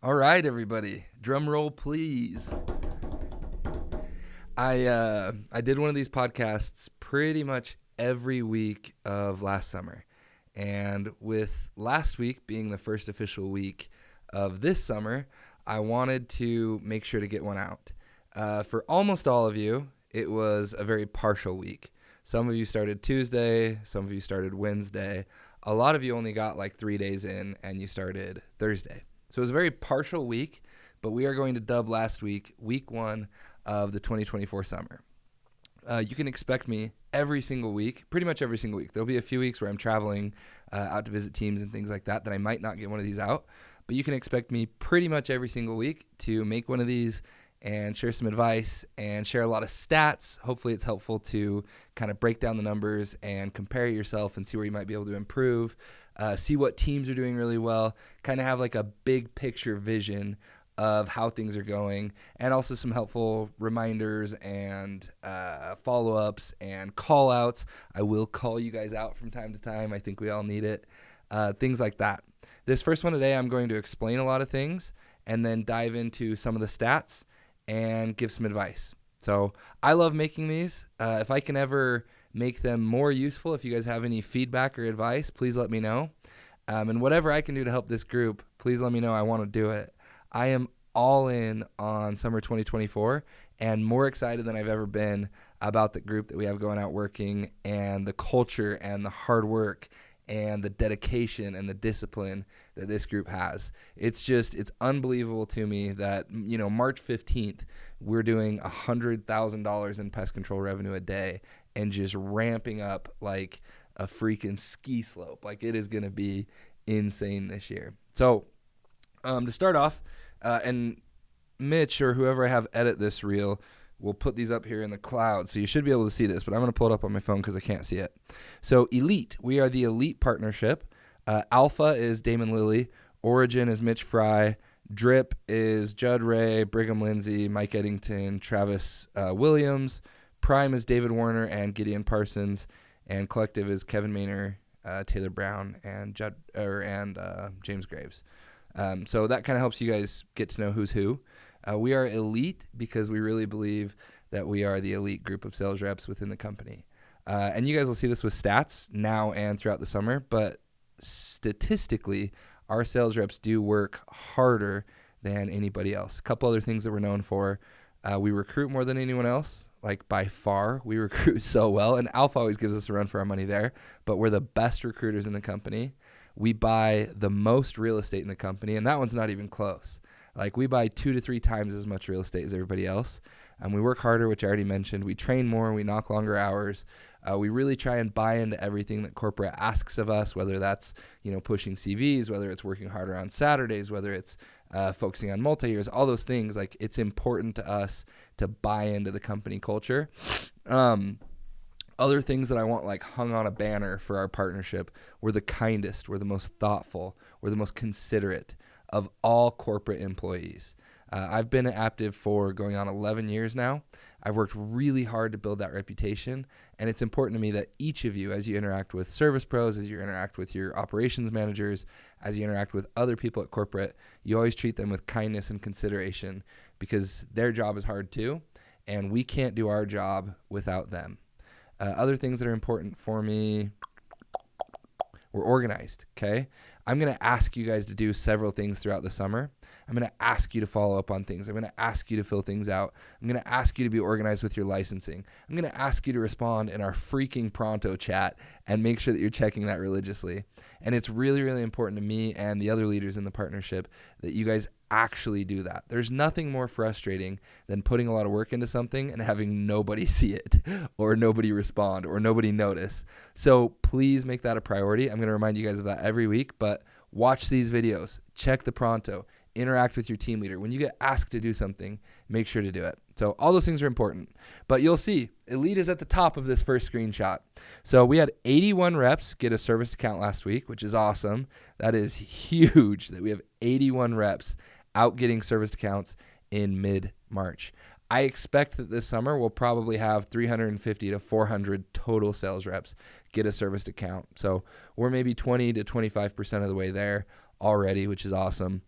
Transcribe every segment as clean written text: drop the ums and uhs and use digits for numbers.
All right, everybody. Drum roll, please. I did one of these podcasts pretty much every week of last summer. And with last week being the first official week of this summer, I wanted to make sure to get one out. For almost all of you, it was a very partial week. Some of you started Tuesday, some of you started Wednesday. A lot of you only got like 3 days in and you started Thursday. So it was a very partial week, but we are going to dub last week, week 1 of the 2024 summer. You can expect me every single week, pretty much every single week. There'll be a few weeks where I'm traveling out to visit teams and things like that I might not get one of these out, but you can expect me pretty much every single week to make one of these and share some advice and share a lot of stats. Hopefully it's helpful to kind of break down the numbers and compare yourself and see where you might be able to improve, see what teams are doing really well, kind of have like a big picture vision of how things are going, and also some helpful reminders and follow-ups and call-outs. I will call you guys out from time to time. I think we all need it. Things like that. This first one today, I'm going to explain a lot of things and then dive into some of the stats and give some advice. So I love making these. If I can ever make them more useful, if you guys have any feedback or advice, please let me know. And whatever I can do to help this group, please let me know. I want to do it. I am all in on summer 2024 and more excited than I've ever been about the group that we have going out working and the culture and the hard work and the dedication and the discipline that this group has. It's unbelievable to me that, March 15th, we're doing $100,000 in pest control revenue a day and just ramping up like a freaking ski slope. Like, it is going to be insane this year. So to start off, and Mitch or whoever I have edit this reel will put these up here in the cloud, so you should be able to see this, but I'm going to pull it up on my phone because I can't see it. So Elite, we are the Elite partnership. Alpha is Damon Lilly. Origin is Mitch Fry. Drip is Judd Ray, Brigham Lindsay, Mike Eddington, Travis Williams. Prime is David Warner and Gideon Parsons. And Collective is Kevin Maynor, Taylor Brown, and James Graves. So that kind of helps you guys get to know who's who. We are elite because we really believe that we are the elite group of sales reps within the company. And you guys will see this with stats now and throughout the summer, but statistically, our sales reps do work harder than anybody else. A couple other things that we're known for. We recruit more than anyone else, like by far. We recruit so well, and Alpha always gives us a run for our money there, but we're the best recruiters in the company. We buy the most real estate in the company, and that one's not even close. Like, we buy 2 to 3 times as much real estate as everybody else. And we work harder, which I already mentioned. We train more. We knock longer hours. We really try and buy into everything that corporate asks of us, whether that's, pushing CVs, whether it's working harder on Saturdays, whether it's focusing on multi-years, all those things. Like, it's important to us to buy into the company culture. Other things that I want like hung on a banner for our partnership: we're the kindest, we're the most thoughtful, we're the most considerate of all corporate employees. I've been at Aptiv for going on 11 years now. I've worked really hard to build that reputation, and it's important to me that each of you, as you interact with service pros, as you interact with your operations managers, as you interact with other people at corporate, you always treat them with kindness and consideration, because their job is hard too, and we can't do our job without them. Other things that are important for me, we're organized, okay? I'm going to ask you guys to do several things throughout the summer. I'm going to ask you to follow up on things. I'm going to ask you to fill things out. I'm going to ask you to be organized with your licensing. I'm going to ask you to respond in our freaking Pronto chat and make sure that you're checking that religiously. And it's really, really important to me and the other leaders in the partnership that you guys actually do that. There's nothing more frustrating than putting a lot of work into something and having nobody see it or nobody respond or nobody notice. So please make that a priority. I'm going to remind you guys of that every week, but watch these videos, check the Pronto, interact with your team leader. When you get asked to do something, make sure to do it. So all those things are important. But you'll see, Elite is at the top of this first screenshot. So we had 81 reps get a service account last week, which is awesome. That is huge that we have 81 reps out getting service accounts in mid-March. I expect that this summer we'll probably have 350 to 400 total sales reps get a serviced account. So we're maybe 20 to 25% of the way there already, which is awesome.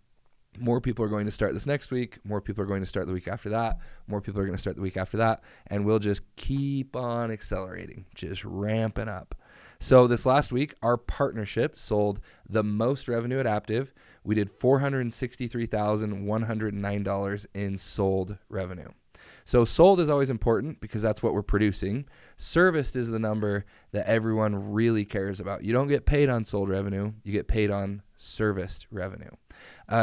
more people are going to start this next week. More people are going to start the week after that. More people are going to start the week after that. And we'll just keep on accelerating, just ramping up. So this last week, our partnership sold the most revenue at Aptive. We did $463,109 in sold revenue. So sold is always important because that's what we're producing. Serviced is the number that everyone really cares about. You don't get paid on sold revenue. You get paid on serviced revenue.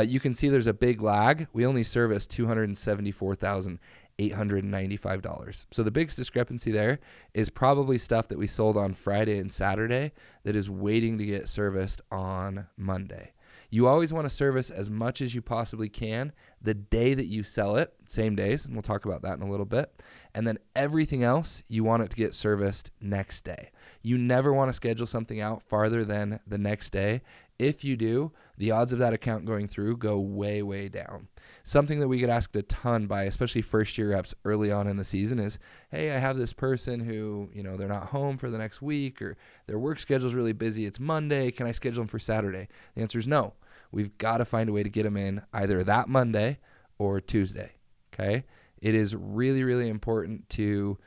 You can see there's a big lag. We only serviced $274,895. So the biggest discrepancy there is probably stuff that we sold on Friday and Saturday that is waiting to get serviced on Monday. You always want to service as much as you possibly can the day that you sell it, same days, and we'll talk about that in a little bit. And then everything else, you want it to get serviced next day. You never want to schedule something out farther than the next day. If you do, the odds of that account going through go way, way down. Something that we get asked a ton by, especially first-year reps early on in the season is, hey, I have this person who, they're not home for the next week, or their work schedule is really busy. It's Monday. Can I schedule them for Saturday? The answer is no. We've got to find a way to get them in either that Monday or Tuesday, okay? It is really, really important to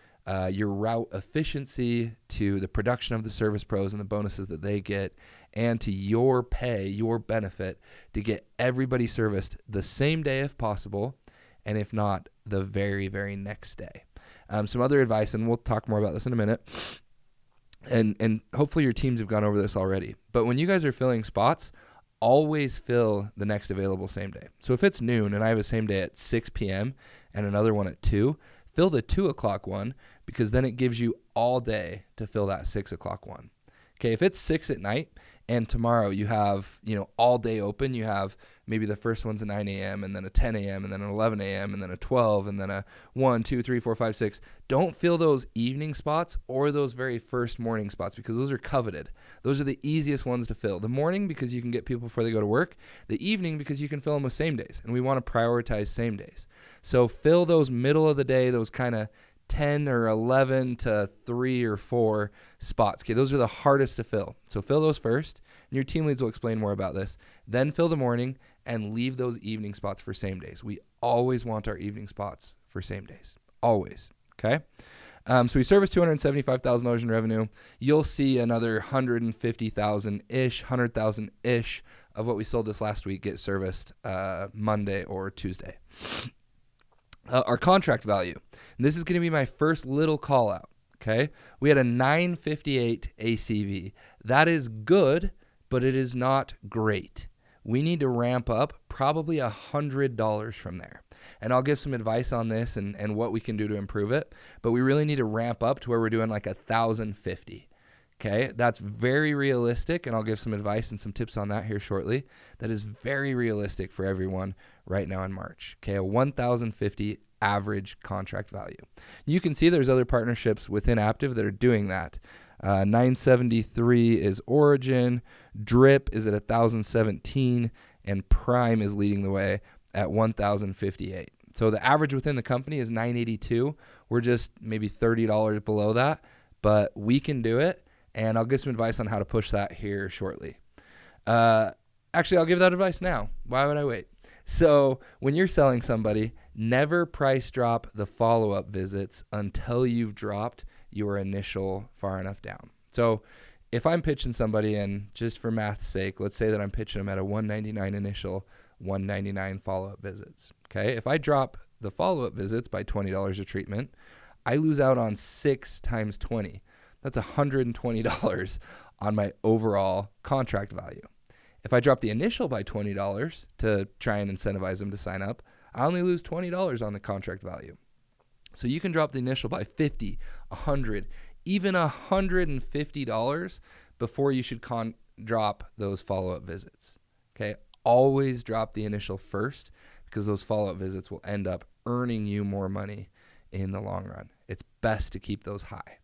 your route efficiency, to the production of the service pros and the bonuses that they get, and to your pay, your benefit, to get everybody serviced the same day if possible, and if not, the very, very next day. Some other advice, and we'll talk more about this in a minute, and hopefully your teams have gone over this already, but when you guys are filling spots, always fill the next available same day. So if it's noon and I have a same day at 6 p.m. and another one at 2, fill the 2 o'clock one, because then it gives you all day to fill that 6 o'clock one. Okay, if it's 6 at night and tomorrow you have, all day open, you have maybe the first one's a 9 a.m. and then a 10 a.m. and then an 11 a.m. and then a 12 and then a 1, 2, 3, 4, 5, 6. Don't fill those evening spots or those very first morning spots, because those are coveted. Those are the easiest ones to fill. The morning, because you can get people before they go to work. The evening, because you can fill them with same days, and we want to prioritize same days. So fill those middle of the day, those kind of 10 or 11 to 3 or 4 spots. Okay, those are the hardest to fill. So fill those first, and your team leads will explain more about this. Then fill the morning and leave those evening spots for same days. We always want our evening spots for same days. Always. Okay? So we serviced $275,000 in revenue. You'll see another $150,000-ish, $100,000-ish of what we sold this last week get serviced Monday or Tuesday. Our contract value. And this is going to be my first little call out. Okay. We had a 958 ACV. That is good, but it is not great. We need to ramp up probably $100 from there. And I'll give some advice on this and what we can do to improve it. But we really need to ramp up to where we're doing like 1,050. Okay, that's very realistic, and I'll give some advice and some tips on that here shortly. That is very realistic for everyone right now in March. Okay, a 1,050 average contract value. You can see there's other partnerships within Aptive that are doing that. 973 is Origin, Drip is at 1,017, and Prime is leading the way at 1,058. So the average within the company is 982. We're just maybe $30 below that, but we can do it. And I'll give some advice on how to push that here shortly. Actually, I'll give that advice now. Why would I wait? So when you're selling somebody, never price drop the follow-up visits until you've dropped your initial far enough down. So if I'm pitching somebody, and just for math's sake, let's say that I'm pitching them at a $199 initial, $199 follow-up visits. Okay, if I drop the follow-up visits by $20 a treatment, I lose out on 6 times 20. That's $120 on my overall contract value. If I drop the initial by $20 to try and incentivize them to sign up, I only lose $20 on the contract value. So you can drop the initial by $50, $100, even $150 before you should drop those follow-up visits. Okay, always drop the initial first, because those follow-up visits will end up earning you more money in the long run. It's best to keep those high.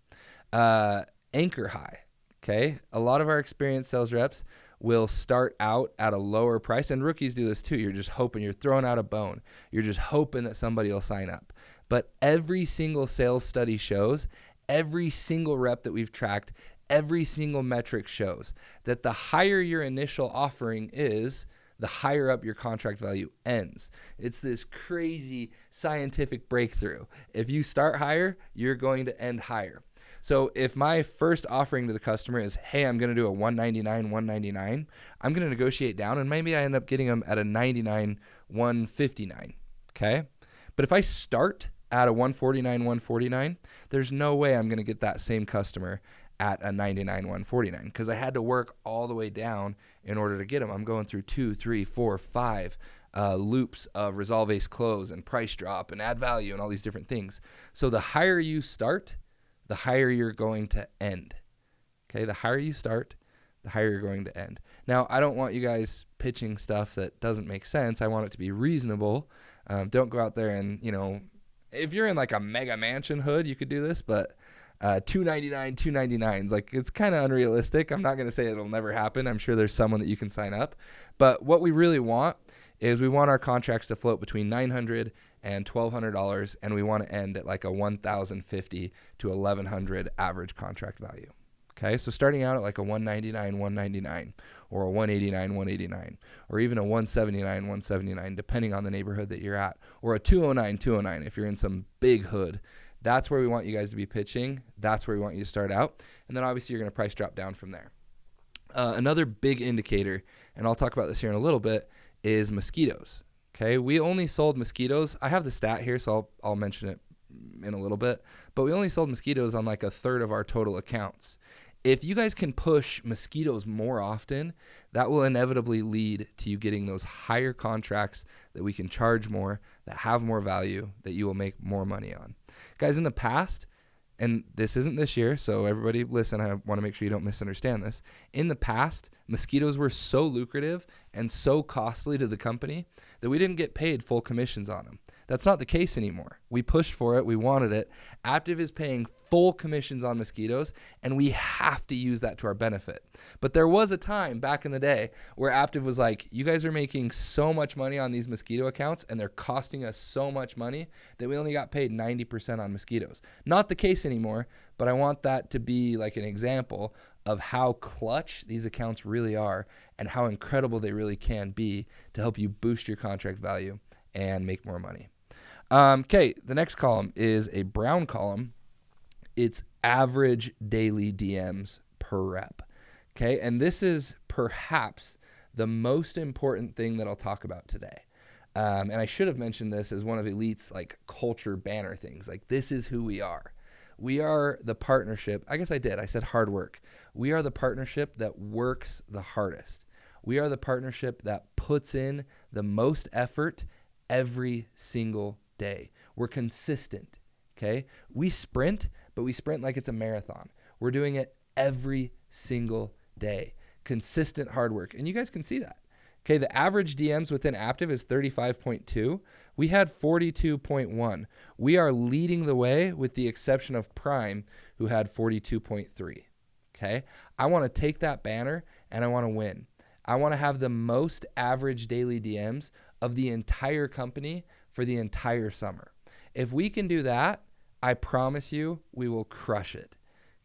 Anchor high. Okay. A lot of our experienced sales reps will start out at a lower price, and rookies do this too. You're just hoping, you're throwing out a bone. You're just hoping that somebody will sign up. But every single sales study shows, every single rep that we've tracked, every single metric shows that the higher your initial offering is, the higher up your contract value ends. It's this crazy scientific breakthrough. If you start higher, you're going to end higher. So if my first offering to the customer is, hey, I'm going to do a $199, I'm going to negotiate down, and maybe I end up getting them at a $99, $159, okay? But if I start at a $149, there's no way I'm going to get that same customer at a $99, $149, because I had to work all the way down in order to get them. I'm going through 2, 3, 4, 5 loops of resolve ace close and price drop and add value and all these different things. So the higher you start, the higher you're going to end. Okay, the higher you start, the higher you're going to end. Now, I don't want you guys pitching stuff that doesn't make sense. I want it to be reasonable. Don't go out there and, if you're in like a mega mansion hood, you could do this, but $299 is like, it's kind of unrealistic. I'm not going to say it'll never happen. I'm sure there's someone that you can sign up. But what we really want is we want our contracts to float between $900 and $1,200, and we want to end at like a $1,050 to $1,100 average contract value. Okay, so starting out at like a $199, or a $189, or even a $179, depending on the neighborhood that you're at, or a $209 if you're in some big hood. That's where we want you guys to be pitching. That's where we want you to start out. And then obviously you're going to price drop down from there. Another big indicator, and I'll talk about this here in a little bit, is mosquitoes. Okay, we only sold mosquitoes. I have the stat here, so I'll mention it in a little bit. But we only sold mosquitoes on like a third of our total accounts. If you guys can push mosquitoes more often, that will inevitably lead to you getting those higher contracts that we can charge more, that have more value, that you will make more money on. Guys, in the past, and this isn't this year, so everybody listen, I want to make sure you don't misunderstand this. In the past, mosquitoes were so lucrative and so costly to the company that we didn't get paid full commissions on them. That's not the case anymore. We pushed for it. We wanted it. Aptiv is paying full commissions on mosquitoes, and we have to use that to our benefit. But there was a time back in the day where Aptiv was like, you guys are making so much money on these mosquito accounts, and they're costing us so much money that we only got paid 90% on mosquitoes. Not the case anymore, but I want that to be like an example of how clutch these accounts really are and how incredible they really can be to help you boost your contract value and make more money. Okay, the next column is a brown column. It's average daily DMs per rep. Okay, and this is perhaps the most important thing that I'll talk about today. And I should have mentioned this as one of Elite's like culture banner things. Like, this is who we are. We are the partnership. I guess I did. I said hard work. We are the partnership that works the hardest. We are the partnership that puts in the most effort every single day. We're consistent, okay? We sprint, but we sprint like it's a marathon. We're doing it every single day. Consistent hard work. And you guys can see that. Okay, the average DMs within Aptiv is 35.2. We had 42.1. We are leading the way with the exception of Prime, who had 42.3. Okay, I want to take that banner and I want to win. I want to have the most average daily DMs of the entire company for the entire summer. If we can do that, I promise you we will crush it.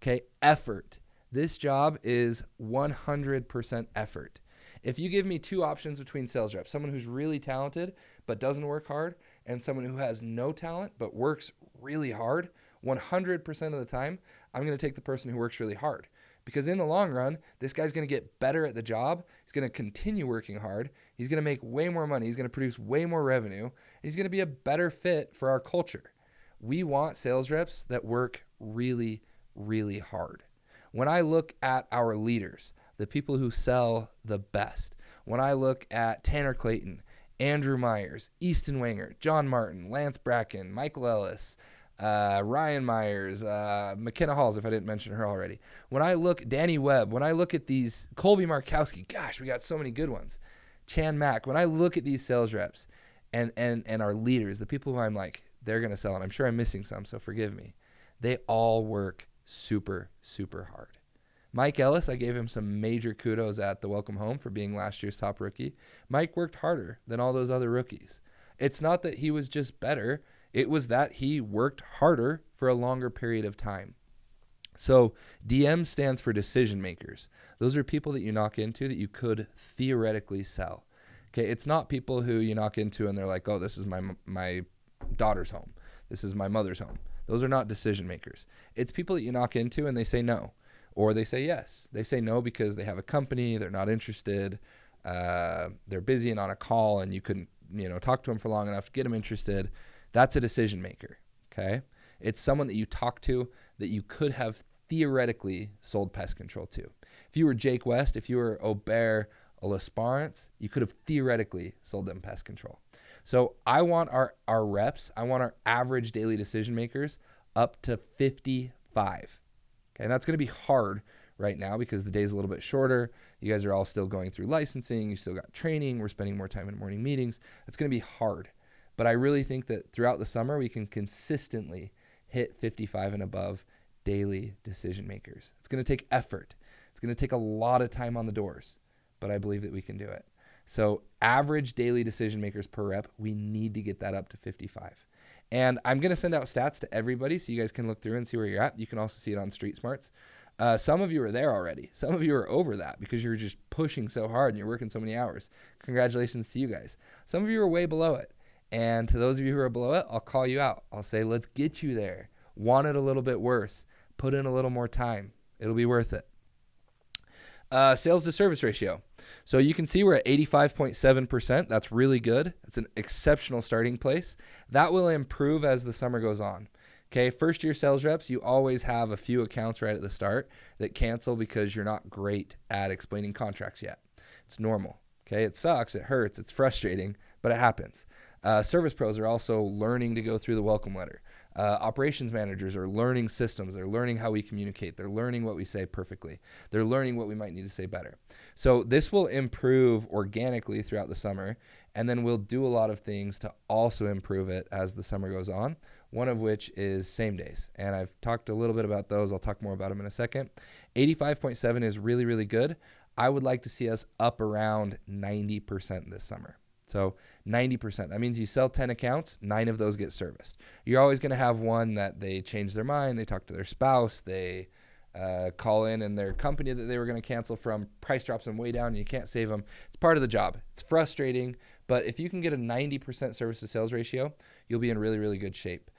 Okay, effort. This job is 100% effort. If you give me two options between sales reps, someone who's really talented but doesn't work hard, and someone who has no talent but works really hard, 100% of the time, I'm going to take the person who works really hard. Because in the long run, this guy's going to get better at the job. He's going to continue working hard. He's going to make way more money. He's going to produce way more revenue. He's going to be a better fit for our culture. We want sales reps that work really, really hard. When I look at our leaders, the people who sell the best, when I look at Tanner Clayton, Andrew Myers, Easton Wenger, John Martin, Lance Bracken, Michael Ellis, Ryan Myers, McKenna Halls, if I didn't mention her already. When I look, Danny Webb, when I look at these, Colby Markowski, gosh, we got so many good ones. Chan Mack, when I look at these sales reps and our leaders, the people who I'm like, they're going to sell, and I'm sure I'm missing some, so forgive me. They all work super, super hard. Mike Ellis, I gave him some major kudos at the Welcome Home for being last year's top rookie. Mike worked harder than all those other rookies. It's not that he was just better. It was that he worked harder for a longer period of time. So DM stands for decision makers. Those are people that you knock into that you could theoretically sell. Okay, it's not people who you knock into and they're like, oh, this is my daughter's home. This is my mother's home. Those are not decision makers. It's people that you knock into and they say no, or they say yes. They say no because they have a company, they're not interested, they're busy and on a call, and you couldn't, talk to them for long enough to get them interested. That's a decision maker. Okay, it's someone that you talk to that you could have theoretically sold pest control to. If you were Jake West, if you were Aubert L'Esperance, you could have theoretically sold them pest control. So I want our reps, I want our average daily decision makers up to 55. Okay, and that's going to be hard right now because the day's a little bit shorter. You guys are all still going through licensing. You still got training. We're spending more time in morning meetings. It's going to be hard. But I really think that throughout the summer, we can consistently hit 55 and above daily decision makers. It's going to take effort. It's going to take a lot of time on the doors, but I believe that we can do it. So average daily decision makers per rep, we need to get that up to 55. And I'm going to send out stats to everybody so you guys can look through and see where you're at. You can also see it on Street Smarts. Some of you are there already. Some of you are over that because you're just pushing so hard and you're working so many hours. Congratulations to you guys. Some of you are way below it. And to those of you who are below it, I'll call you out. I'll say, let's get you there. Want it a little bit worse. Put in a little more time. It'll be worth it. Sales to service ratio. So you can see we're at 85.7%. That's really good. It's an exceptional starting place. That will improve as the summer goes on. Okay, first year sales reps, you always have a few accounts right at the start that cancel because you're not great at explaining contracts yet. It's normal. Okay, it sucks, it hurts, it's frustrating, but it happens. Service pros are also learning to go through the welcome letter. Operations managers are learning systems. They're learning how we communicate. They're learning what we say perfectly. They're learning what we might need to say better. So this will improve organically throughout the summer, and then we'll do a lot of things to also improve it as the summer goes on, one of which is same days. And I've talked a little bit about those. I'll talk more about them in a second. 85.7 is really, really good. I would like to see us up around 90% this summer. So 90%, that means you sell 10 accounts, 9 of those get serviced. You're always going to have one that they change their mind, they talk to their spouse, they call in and their company that they were going to cancel from price drops them way down and you can't save them. It's part of the job. It's frustrating, but if you can get a 90% service to sales ratio, you'll be in really, really good shape.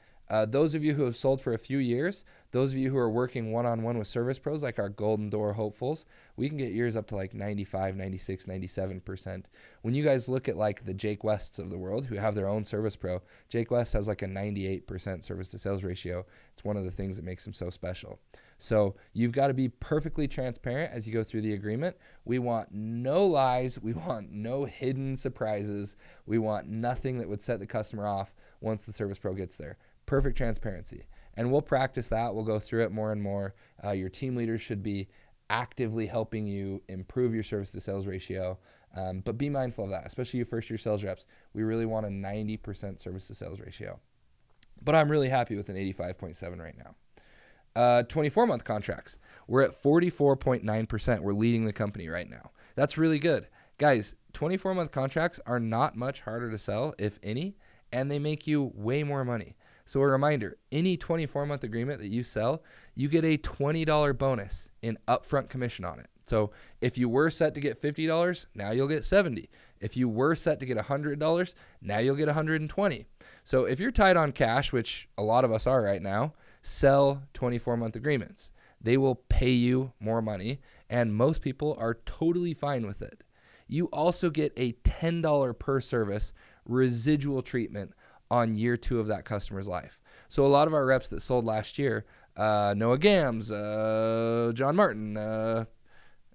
Those of you who have sold for a few years, those of you who are working one-on-one with service pros, like our Golden Door hopefuls, we can get yours up to like 95, 96, 97%. When you guys look at like the Jake Wests of the world who have their own service pro, Jake West has like a 98% service to sales ratio. It's one of the things that makes him so special. So you've got to be perfectly transparent as you go through the agreement. We want no lies. We want no hidden surprises. We want nothing that would set the customer off once the service pro gets there. Perfect transparency. And we'll practice that. We'll go through it more and more. Your team leaders should be actively helping you improve your service to sales ratio. But be mindful of that, especially you first year sales reps. We really want a 90% service to sales ratio. But I'm really happy with an 85.7 right now. 24-month contracts. We're at 44.9%. We're leading the company right now. That's really good. Guys, 24-month contracts are not much harder to sell, if any, and they make you way more money. So a reminder, any 24-month agreement that you sell, you get a $20 bonus in upfront commission on it. So if you were set to get $50, now you'll get $70. If you were set to get $100, now you'll get $120. So if you're tight on cash, which a lot of us are right now, sell 24-month agreements. They will pay you more money, and most people are totally fine with it. You also get a $10 per service residual treatment on year 2 of that customer's life. So a lot of our reps that sold last year, Noah Gams, John Martin, I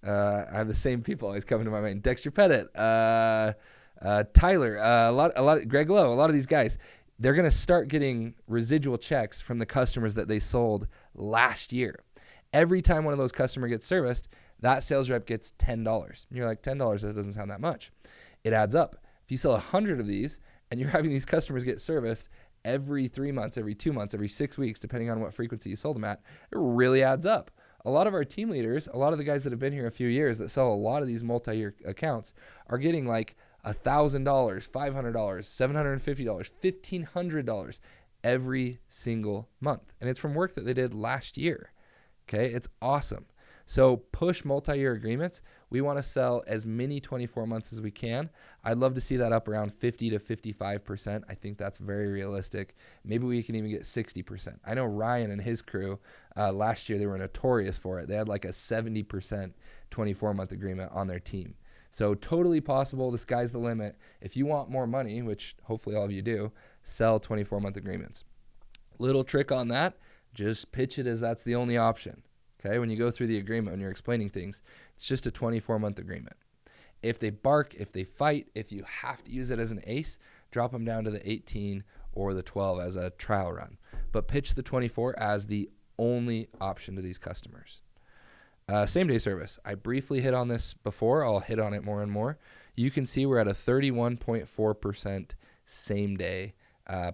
have the same people always coming to my mind, Dexter Pettit, Tyler, a lot, Greg Lowe, a lot of these guys, they're going to start getting residual checks from the customers that they sold last year. Every time one of those customers gets serviced, that sales rep gets $10. You're like, $10, that doesn't sound that much. It adds up. If you sell 100 of these, and you're having these customers get serviced every 3 months, every 2 months, every 6 weeks, depending on what frequency you sold them at, it really adds up. A lot of our team leaders, a lot of the guys that have been here a few years that sell a lot of these multi-year accounts are getting like $1,000, $500, $750, $1,500 every single month. And it's from work that they did last year. Okay, it's awesome. So push multi-year agreements. We want to sell as many 24 months as we can. I'd love to see that up around 50 to 55%. I think that's very realistic. Maybe we can even get 60%. I know Ryan and his crew, last year they were notorious for it. They had like a 70% 24-month agreement on their team. So totally possible. The sky's the limit. If you want more money, which hopefully all of you do, sell 24-month agreements. Little trick on that, just pitch it as that's the only option. Okay, when you go through the agreement, when you're explaining things, it's just a 24-month agreement. If they bark, if they fight, if you have to use it as an ace, drop them down to the 18 or the 12 as a trial run. But pitch the 24 as the only option to these customers. Same-day service. I briefly hit on this before. I'll hit on it more and more. You can see we're at a 31.4% same-day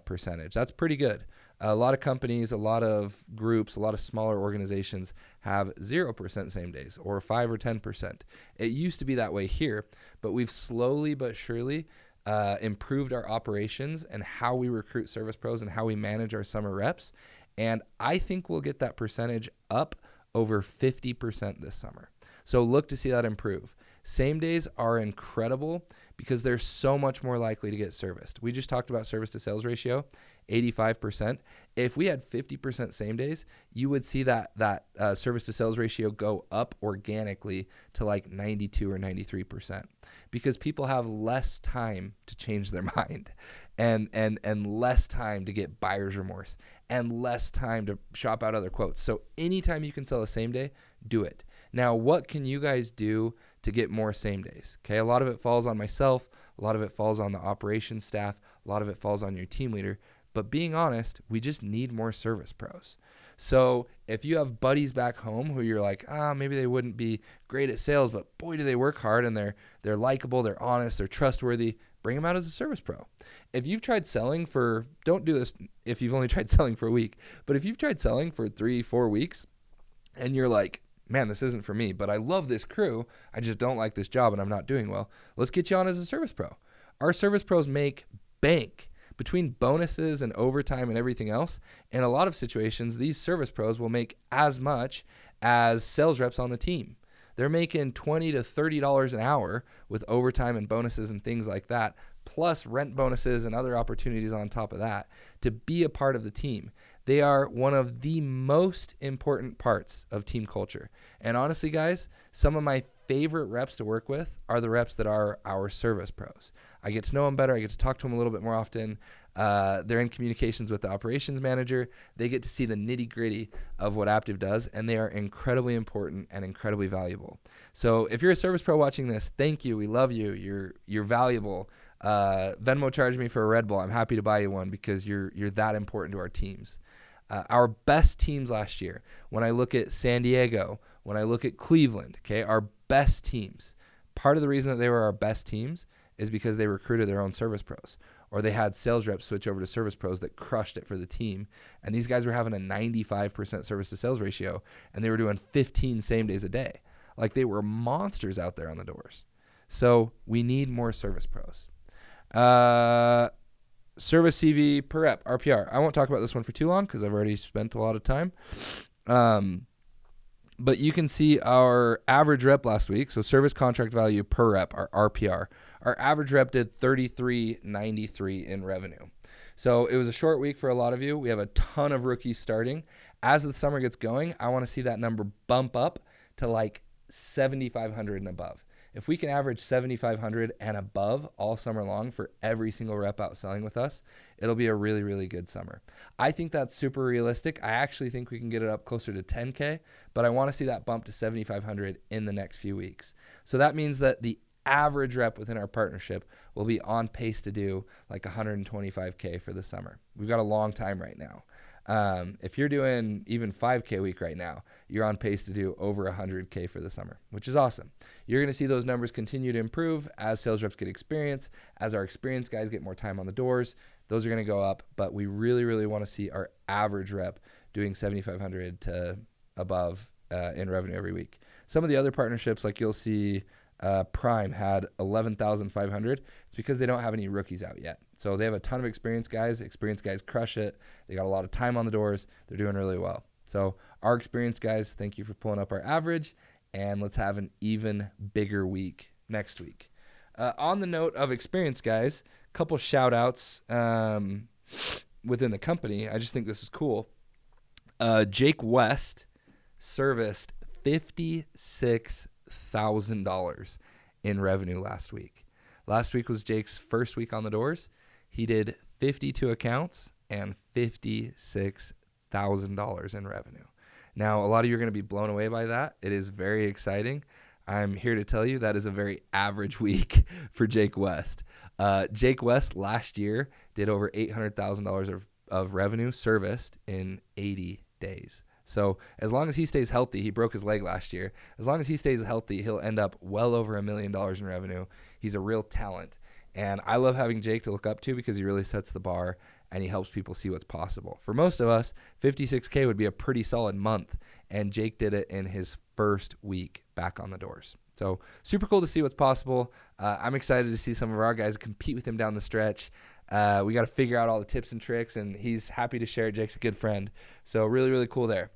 percentage. That's pretty good. A lot of companies, a lot of groups, a lot of smaller organizations have 0% same days or 5 or 10%. It used to be that way here, but we've slowly but surely improved our operations and how we recruit service pros and how we manage our summer reps. And I think we'll get that percentage up over 50% this summer. So look to see that improve. Same days are incredible because they're so much more likely to get serviced. We just talked about service to sales ratio, 85%. If we had 50% same days, you would see that service to sales ratio go up organically to like 92 or 93% because people have less time to change their mind and less time to get buyer's remorse and less time to shop out other quotes. So anytime you can sell a same day, do it. Now, what can you guys do to get more same days? Okay, a lot of it falls on myself. A lot of it falls on the operations staff. A lot of it falls on your team leader. But being honest, we just need more service pros. So if you have buddies back home who you're like, maybe they wouldn't be great at sales, but boy, do they work hard and they're likable, they're honest, they're trustworthy, bring them out as a service pro. If you've tried selling don't do this if you've only tried selling for a week, but if you've tried selling for 3-4 weeks and you're like, man, this isn't for me, but I love this crew, I just don't like this job and I'm not doing well, let's get you on as a service pro. Our service pros make bank. Between bonuses and overtime and everything else, in a lot of situations, these service pros will make as much as sales reps on the team. They're making $20 to $30 an hour with overtime and bonuses and things like that, plus rent bonuses and other opportunities on top of that to be a part of the team. They are one of the most important parts of team culture. And honestly, guys, some of my favorite reps to work with are the reps that are our service pros. I get to know them better. I get to talk to them a little bit more often. They're in communications with the operations manager. They get to see the nitty gritty of what Aptiv does, and they are incredibly important and incredibly valuable. So if you're a service pro watching this, thank you. We love you. You're valuable. Venmo charge me for a Red Bull. I'm happy to buy you one because you're that important to our teams. Our best teams last year, when I look at San Diego, when I look at Cleveland, okay, our best teams, part of the reason that they were our best teams is because they recruited their own service pros, or they had sales reps switch over to service pros that crushed it for the team. And these guys were having a 95% service to sales ratio, and they were doing 15 same days a day. Like, they were monsters out there on the doors. So we need more service pros. Service CV per rep, RPR. I won't talk about this one for too long because I've already spent a lot of time. But you can see our average rep last week. So service contract value per rep, our RPR. Our average rep did $33.93 in revenue. So it was a short week for a lot of you. We have a ton of rookies starting. As the summer gets going, I want to see that number bump up to like 7,500 and above. If we can average 7,500 and above all summer long for every single rep out selling with us, it'll be a really, really good summer. I think that's super realistic. I actually think we can get it up closer to 10K, but I want to see that bump to 7,500 in the next few weeks. So that means that the average rep within our partnership will be on pace to do like 125K for the summer. We've got a long time right now. If you're doing even 5K a week right now, you're on pace to do over 100K for the summer, which is awesome. You're going to see those numbers continue to improve as sales reps get experience, as our experienced guys get more time on the doors. Those are going to go up, but we really, really want to see our average rep doing 7,500 to above in revenue every week. Some of the other partnerships, like you'll see Prime had 11,500. It's because they don't have any rookies out yet. So they have a ton of experienced guys. Experienced guys crush it. They got a lot of time on the doors. They're doing really well. So our experience, guys, thank you for pulling up our average, and let's have an even bigger week next week. On the note of experience, guys, a couple shout outs within the company. I just think this is cool. Jake West serviced $56,000 in revenue last week. Last week was Jake's first week on the doors. He did 52 accounts and $56,000 in revenue. Now, a lot of you are going to be blown away by that. It is very exciting. I'm here to tell you that is a very average week for Jake West. Jake West last year did over $800,000 of revenue serviced in 80 days. So as long as he stays healthy, he broke his leg last year. As long as he stays healthy, he'll end up well over $1 million in revenue. He's a real talent. And I love having Jake to look up to because he really sets the bar and he helps people see what's possible. For most of us, 56K would be a pretty solid month. And Jake did it in his first week back on the doors. So super cool to see what's possible. I'm excited to see some of our guys compete with him down the stretch. We got to figure out all the tips and tricks, and he's happy to share it. Jake's a good friend. So really, really cool there.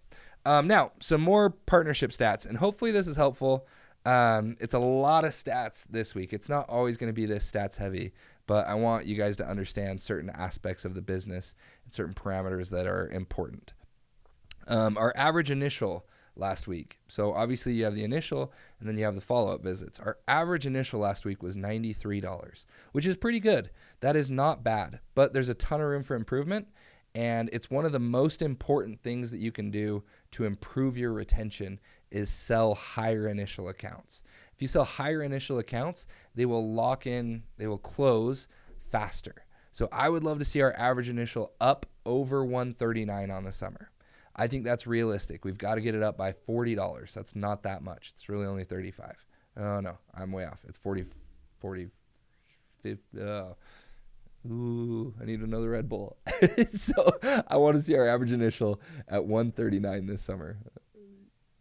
Now, some more partnership stats, and hopefully this is helpful. It's a lot of stats this week. It's not always going to be this stats heavy, but I want you guys to understand certain aspects of the business and certain parameters that are important. Our average initial last week. So obviously you have the initial and then you have the follow-up visits. Our average initial last week was $93, which is pretty good. That is not bad, but there's a ton of room for improvement. And it's one of the most important things that you can do to improve your retention is sell higher initial accounts. If you sell higher initial accounts, they will lock in, they will close faster. So I would love to see our average initial up over $139 on the summer. I think that's realistic. We've got to get it up by $40. That's not that much. It's really only $35. Oh, no, I'm way off. It's 40, 50. Ooh, I need another Red Bull. So I want to see our average initial at 139 this summer.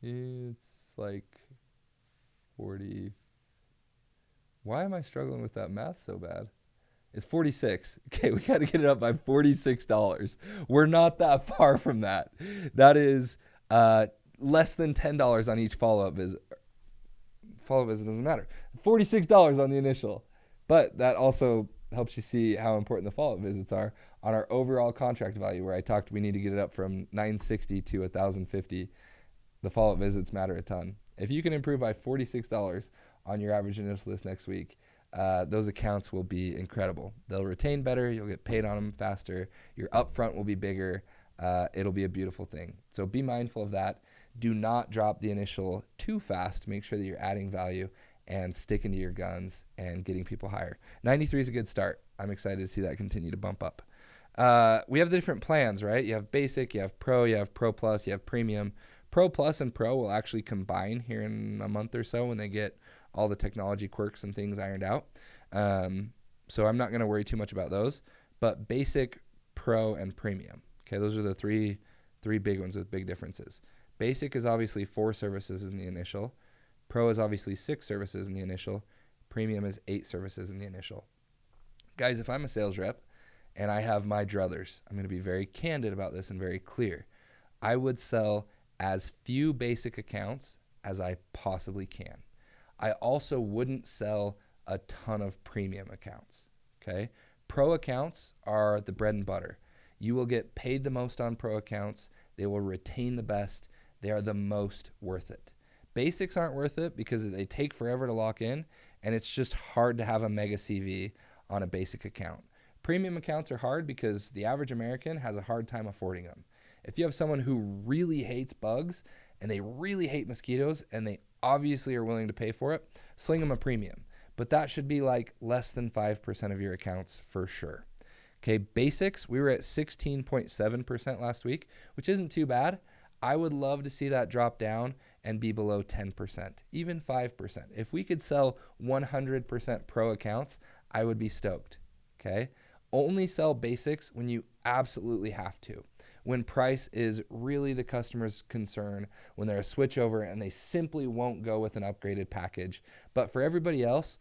It's like 40. Why am I struggling with that math so bad? It's 46. Okay, we got to get it up by $46. We're not that far from that. That is less than $10 on each follow-up visit. Follow-up visit doesn't matter. $46 on the initial. But that also helps you see how important the follow-up visits are on our overall contract value, where I talked we need to get it up from $960 to $1,050. The follow-up visits matter a ton. If you can improve by $46 on your average initial this next week, those accounts will be incredible. They'll retain better. You'll get paid on them faster. Your upfront will be bigger. It'll be a beautiful thing. So be mindful of that. Do not drop the initial too fast. Make sure that you're adding value and sticking to your guns and getting people higher. 93 is a good start. I'm excited to see that continue to bump up. We have the different plans, right? You have basic, you have pro, you have pro plus, you have premium. Pro plus and pro will actually combine here in a month or so when they get all the technology quirks and things ironed out. So I'm not going to worry too much about those. But basic, pro, and premium. Okay, those are the three big ones with big differences. Basic is obviously 4 services in the initial. Pro is obviously 6 services in the initial. Premium is 8 services in the initial. Guys, if I'm a sales rep and I have my druthers, I'm going to be very candid about this and very clear. I would sell as few basic accounts as I possibly can. I also wouldn't sell a ton of premium accounts, okay? Pro accounts are the bread and butter. You will get paid the most on pro accounts. They will retain the best. They are the most worth it. Basics aren't worth it because they take forever to lock in, and it's just hard to have a mega CV on a basic account. Premium accounts are hard because the average American has a hard time affording them. If you have someone who really hates bugs and they really hate mosquitoes and they obviously are willing to pay for it, sling them a premium. But that should be like less than 5% of your accounts for sure. Okay, basics, we were at 16.7% last week, which isn't too bad. I would love to see that drop down and be below 10%, even 5%. If we could sell 100% pro accounts, I would be stoked, okay? Only sell basics when you absolutely have to. When price is really the customer's concern, when they're a switchover and they simply won't go with an upgraded package. But for everybody else,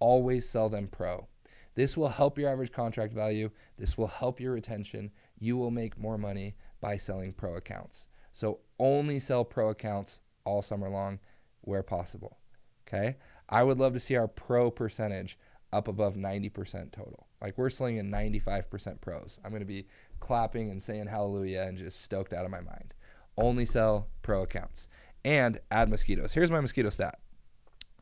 always sell them pro. This will help your average contract value. This will help your retention. You will make more money by selling pro accounts. So only sell pro accounts all summer long where possible. Okay. I would love to see our pro percentage up above 90% total. Like we're slinging 95% pros. I'm going to be clapping and saying hallelujah and just stoked out of my mind. Only sell pro accounts and add mosquitoes. Here's my mosquito stat.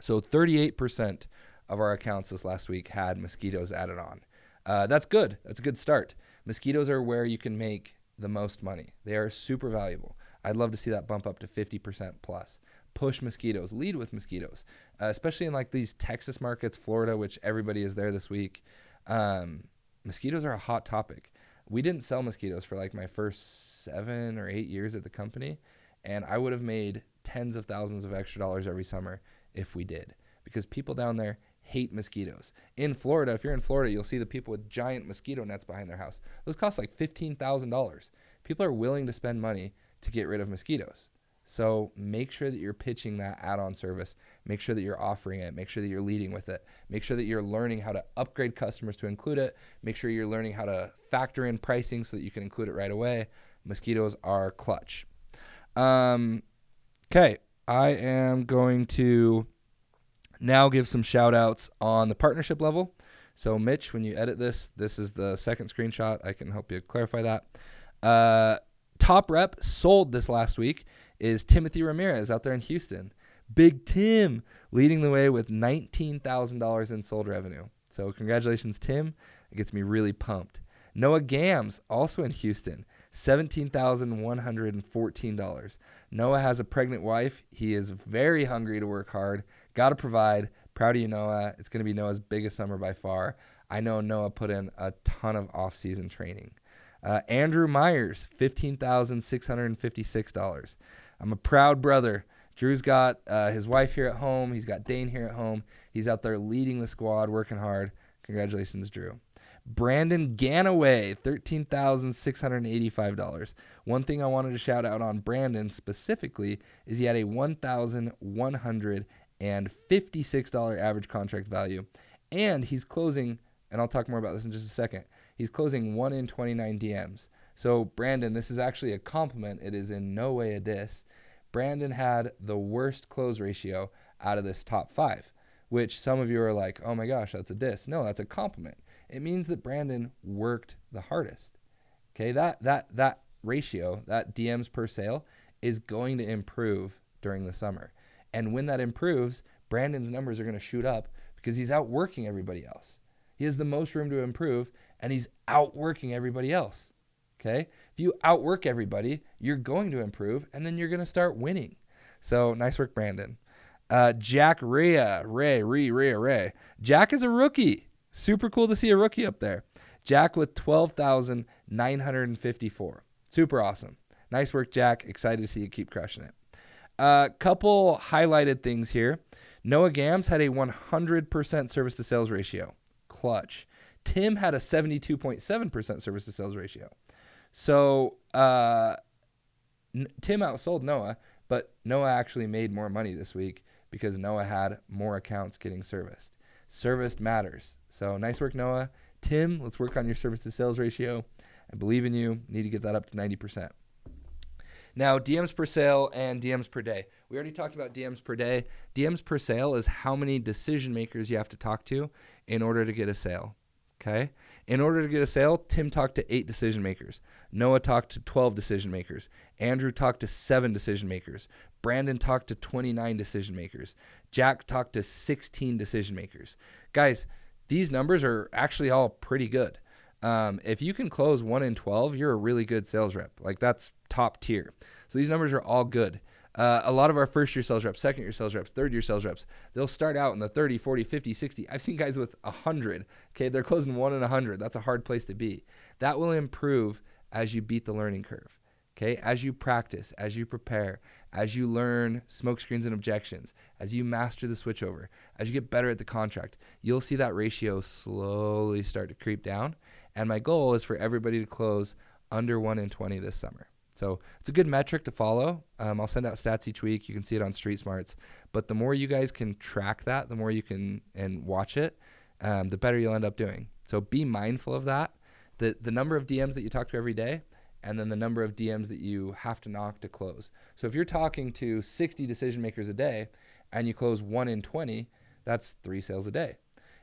So 38% of our accounts this last week had mosquitoes added on. That's good. That's a good start. Mosquitoes are where you can make the most money. They are super valuable. I'd love to see that bump up to 50% plus. Push mosquitoes, lead with mosquitoes, especially in like these Texas markets, Florida, which everybody is there this week. Mosquitoes are a hot topic. We didn't sell mosquitoes for like my first 7 or 8 years at the company, and I would have made tens of thousands of extra dollars every summer if we did, because people down there hate mosquitoes. In Florida, if you're in Florida, you'll see the people with giant mosquito nets behind their house. Those cost like $15,000. People are willing to spend money to get rid of mosquitoes. So make sure that you're pitching that add-on service. Make sure that you're offering it. Make sure that you're leading with it. Make sure that you're learning how to upgrade customers to include it. Make sure you're learning how to factor in pricing so that you can include it right away. Mosquitoes are clutch. Okay, I am going to now give some shout outs on the partnership level. So Mitch, when you edit this is the second screenshot. I can help you clarify that. Top rep sold this last week is Timothy Ramirez out there in Houston. Big Tim leading the way with $19,000 in sold revenue. So congratulations, Tim. It gets me really pumped. Noah Gams, also in Houston, $17,114. Noah has a pregnant wife. He is very hungry to work hard. Got to provide. Proud of you, Noah. It's going to be Noah's biggest summer by far. I know Noah put in a ton of off-season training. Andrew Myers, $15,656. I'm a proud brother. Drew's got his wife here at home. He's got Dane here at home. He's out there leading the squad, working hard. Congratulations, Drew. Brandon Ganaway, $13,685. One thing I wanted to shout out on Brandon specifically is he had a $1,156 average contract value. And he's closing, and I'll talk more about this in just a second, he's closing 1 in 29 DMs. So, Brandon, this is actually a compliment. It is in no way a diss. Brandon had the worst close ratio out of this top 5, which some of you are like, oh my gosh, that's a diss. No, that's a compliment. It means that Brandon worked the hardest. Okay, that ratio, that DMs per sale, is going to improve during the summer. And when that improves, Brandon's numbers are going to shoot up because he's outworking everybody else. He has the most room to improve, and he's outworking everybody else. Okay? If you outwork everybody, you're going to improve, and then you're going to start winning. So, nice work, Brandon. Jack Ray. Jack is a rookie. Super cool to see a rookie up there. Jack with 12,954. Super awesome. Nice work, Jack. Excited to see you keep crushing it. Couple highlighted things here. Noah Gams had a 100% service to sales ratio. Clutch. Tim had a 72.7% service to sales ratio. So Tim outsold Noah, but Noah actually made more money this week because Noah had more accounts getting serviced. Service matters. So nice work, Noah. Tim, let's work on your service to sales ratio. I believe in you. Need to get that up to 90%. Now, DMs per sale and DMs per day. We already talked about DMs per day. DMs per sale is how many decision makers you have to talk to in order to get a sale. Okay? In order to get a sale, Tim talked to 8 decision makers. Noah talked to 12 decision makers. Andrew talked to 7 decision makers. Brandon talked to 29 decision makers. Jack talked to 16 decision makers. Guys, these numbers are actually all pretty good. If you can close 1 in 12, you're a really good sales rep. Like, that's top tier. So these numbers are all good. A lot of our first-year sales reps, second-year sales reps, third-year sales reps, they'll start out in the 30, 40, 50, 60. I've seen guys with 100. Okay, they're closing 1 in 100. That's a hard place to be. That will improve as you beat the learning curve. Okay, as you practice, as you prepare, as you learn smoke screens and objections, as you master the switchover, as you get better at the contract, you'll see that ratio slowly start to creep down. And my goal is for everybody to close under 1 in 20 this summer. So it's a good metric to follow. I'll send out stats each week. You can see it on Street Smarts. But the more you guys can track that, the more you can and watch it, the better you'll end up doing. So be mindful of that. The number of DMs that you talk to every day and then the number of DMs that you have to knock to close. So if you're talking to 60 decision makers a day and you close 1 in 20, that's 3 sales a day.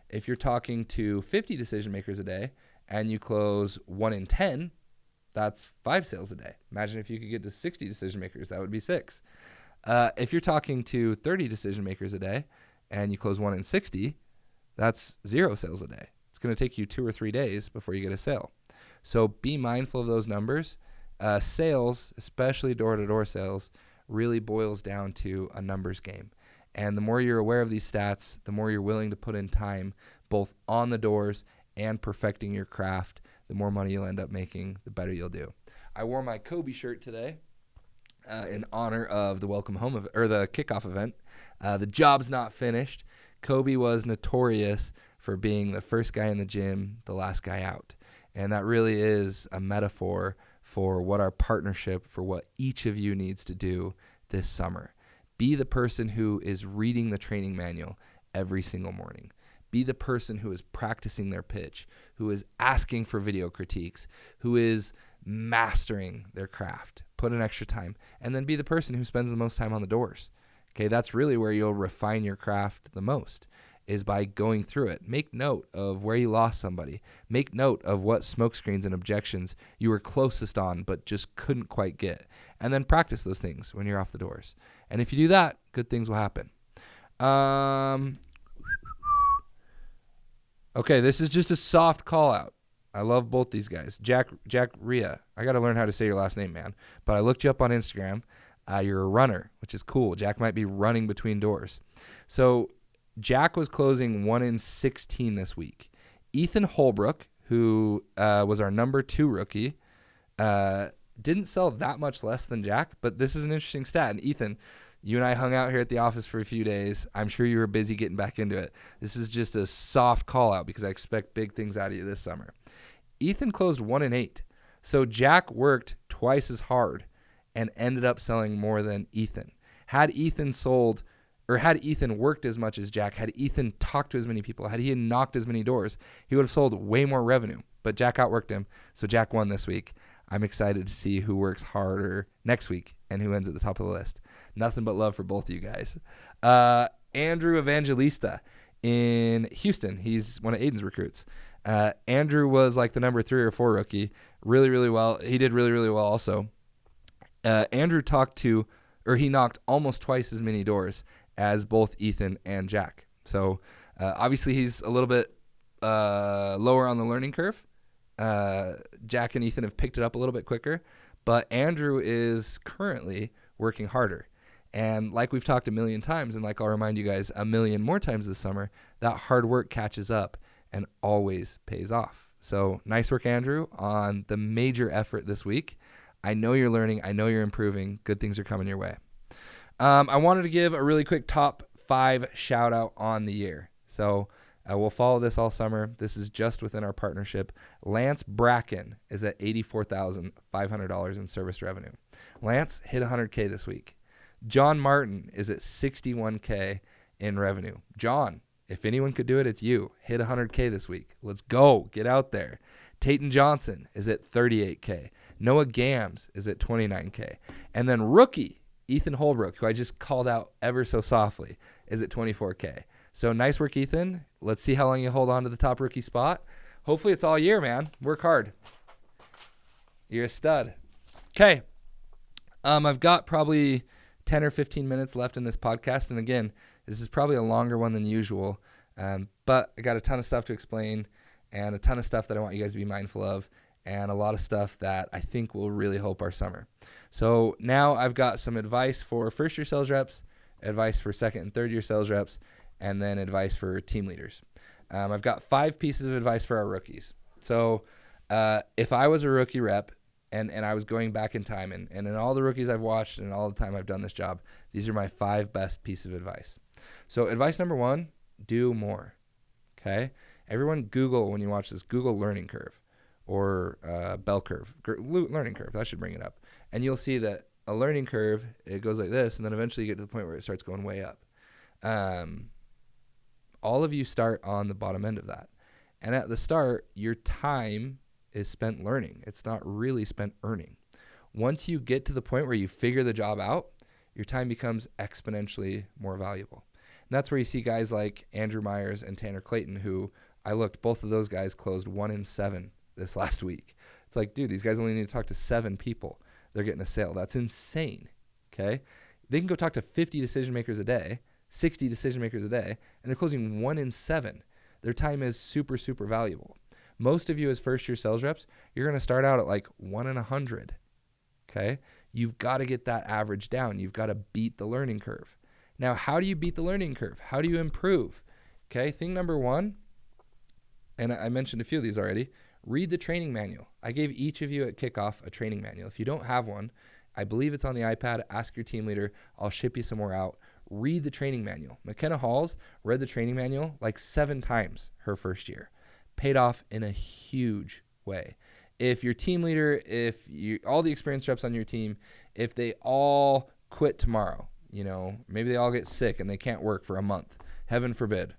If you're talking to 50 decision makers a day and you close 1 in 10, that's 5 sales a day. Imagine if you could get to 60 decision makers, that would be 6. If you're talking to 30 decision makers a day and you close 1 in 60, that's 0 sales a day. It's going to take you 2 or 3 days before you get a sale. So be mindful of those numbers. Sales, especially door-to-door sales, really boils down to a numbers game. And the more you're aware of these stats, the more you're willing to put in time, both on the doors and perfecting your craft, the more money you'll end up making, the better you'll do. I wore my Kobe shirt today in honor of the welcome home or the kickoff event. The job's not finished. Kobe was notorious for being the first guy in the gym, the last guy out. And that really is a metaphor for what our partnership, for what each of you needs to do this summer. Be the person who is reading the training manual every single morning. Be the person who is practicing their pitch, who is asking for video critiques, who is mastering their craft. Put in extra time. And then be the person who spends the most time on the doors. Okay, that's really where you'll refine your craft the most, is by going through it. Make note of where you lost somebody. Make note of what smokescreens and objections you were closest on but just couldn't quite get. And then practice those things when you're off the doors. And if you do that, good things will happen. Okay, this is just a soft call out. I love both these guys. Jack Ria. I got to learn how to say your last name, man. But I looked you up on Instagram. You're a runner, which is cool. Jack might be running between doors. So Jack was closing 1 in 16 this week. Ethan Holbrook, who was our number 2 rookie, didn't sell that much less than Jack, but this is an interesting stat. And Ethan, you and I hung out here at the office for a few days. I'm sure you were busy getting back into it. This is just a soft call out because I expect big things out of you this summer. Ethan closed 1 in 8. So Jack worked twice as hard and ended up selling more than Ethan. Had Ethan worked as much as Jack, had Ethan talked to as many people, had he knocked as many doors, he would have sold way more revenue. But Jack outworked him, so Jack won this week. I'm excited to see who works harder next week and who ends at the top of the list. Nothing but love for both of you guys. Andrew Evangelista in Houston. He's one of Aiden's recruits. Andrew was like the number 3 or 4 rookie. Really, really well. He did really, really well also. Andrew he knocked almost twice as many doors as both Ethan and Jack. So obviously he's a little bit lower on the learning curve. Jack and Ethan have picked it up a little bit quicker, but Andrew is currently working harder. And like we've talked a million times, and like I'll remind you guys a million more times this summer, that hard work catches up and always pays off. So nice work, Andrew, on the major effort this week. I know you're learning. I know you're improving. Good things are coming your way. I wanted to give a really quick top 5 shout out on the year. So we'll follow this all summer. This is just within our partnership. Lance Bracken is at $84,500 in service revenue. Lance hit 100K this week. John Martin is at $61K in revenue. John, if anyone could do it, it's you. Hit 100K this week. Let's go. Get out there. Tayton Johnson is at $38K. Noah Gams is at $29K. And then rookie Ethan Holbrook, who I just called out ever so softly, is at $24K. So nice work, Ethan. Let's see how long you hold on to the top rookie spot. Hopefully it's all year, man. Work hard. You're a stud. Okay. I've got probably 10 or 15 minutes left in this podcast. And again, this is probably a longer one than usual. But I got a ton of stuff to explain and a ton of stuff that I want you guys to be mindful of, and a lot of stuff that I think will really help our summer. So now I've got some advice for first-year sales reps, advice for second and third-year sales reps, and then advice for team leaders. I've got 5 pieces of advice for our rookies. So if I was a rookie rep and I was going back in time, and in all the rookies I've watched and all the time I've done this job, these are my 5 best pieces of advice. So advice number 1, do more. Okay? Everyone Google, when you watch this, Google learning curve or bell curve. Learning curve, that should bring it up. And you'll see that a learning curve, it goes like this, and then eventually you get to the point where it starts going way up. All of you start on the bottom end of that. And at the start, your time is spent learning. It's not really spent earning. Once you get to the point where you figure the job out, your time becomes exponentially more valuable. And that's where you see guys like Andrew Myers and Tanner Clayton, who I looked, both of those guys closed 1 in 7 this last week. It's like, dude, these guys only need to talk to 7 people. They're getting a sale. That's insane, okay? They can go talk to 50 decision makers a day, 60 decision makers a day, and they're closing 1 in 7. Their time is super, super valuable. Most of you as first-year sales reps, you're going to start out at like 1 in 100, okay? You've got to get that average down. You've got to beat the learning curve. Now, how do you beat the learning curve? How do you improve? Okay, thing number 1, and I mentioned a few of these already, read the training manual. I gave each of you at kickoff a training manual. If you don't have one, I believe it's on the iPad. Ask your team leader. I'll ship you some more out. Read the training manual. McKenna Halls read the training manual like 7 times her first year. Paid off in a huge way. If your team leader, all the experienced reps on your team, if they all quit tomorrow, maybe they all get sick and they can't work for a month, heaven forbid.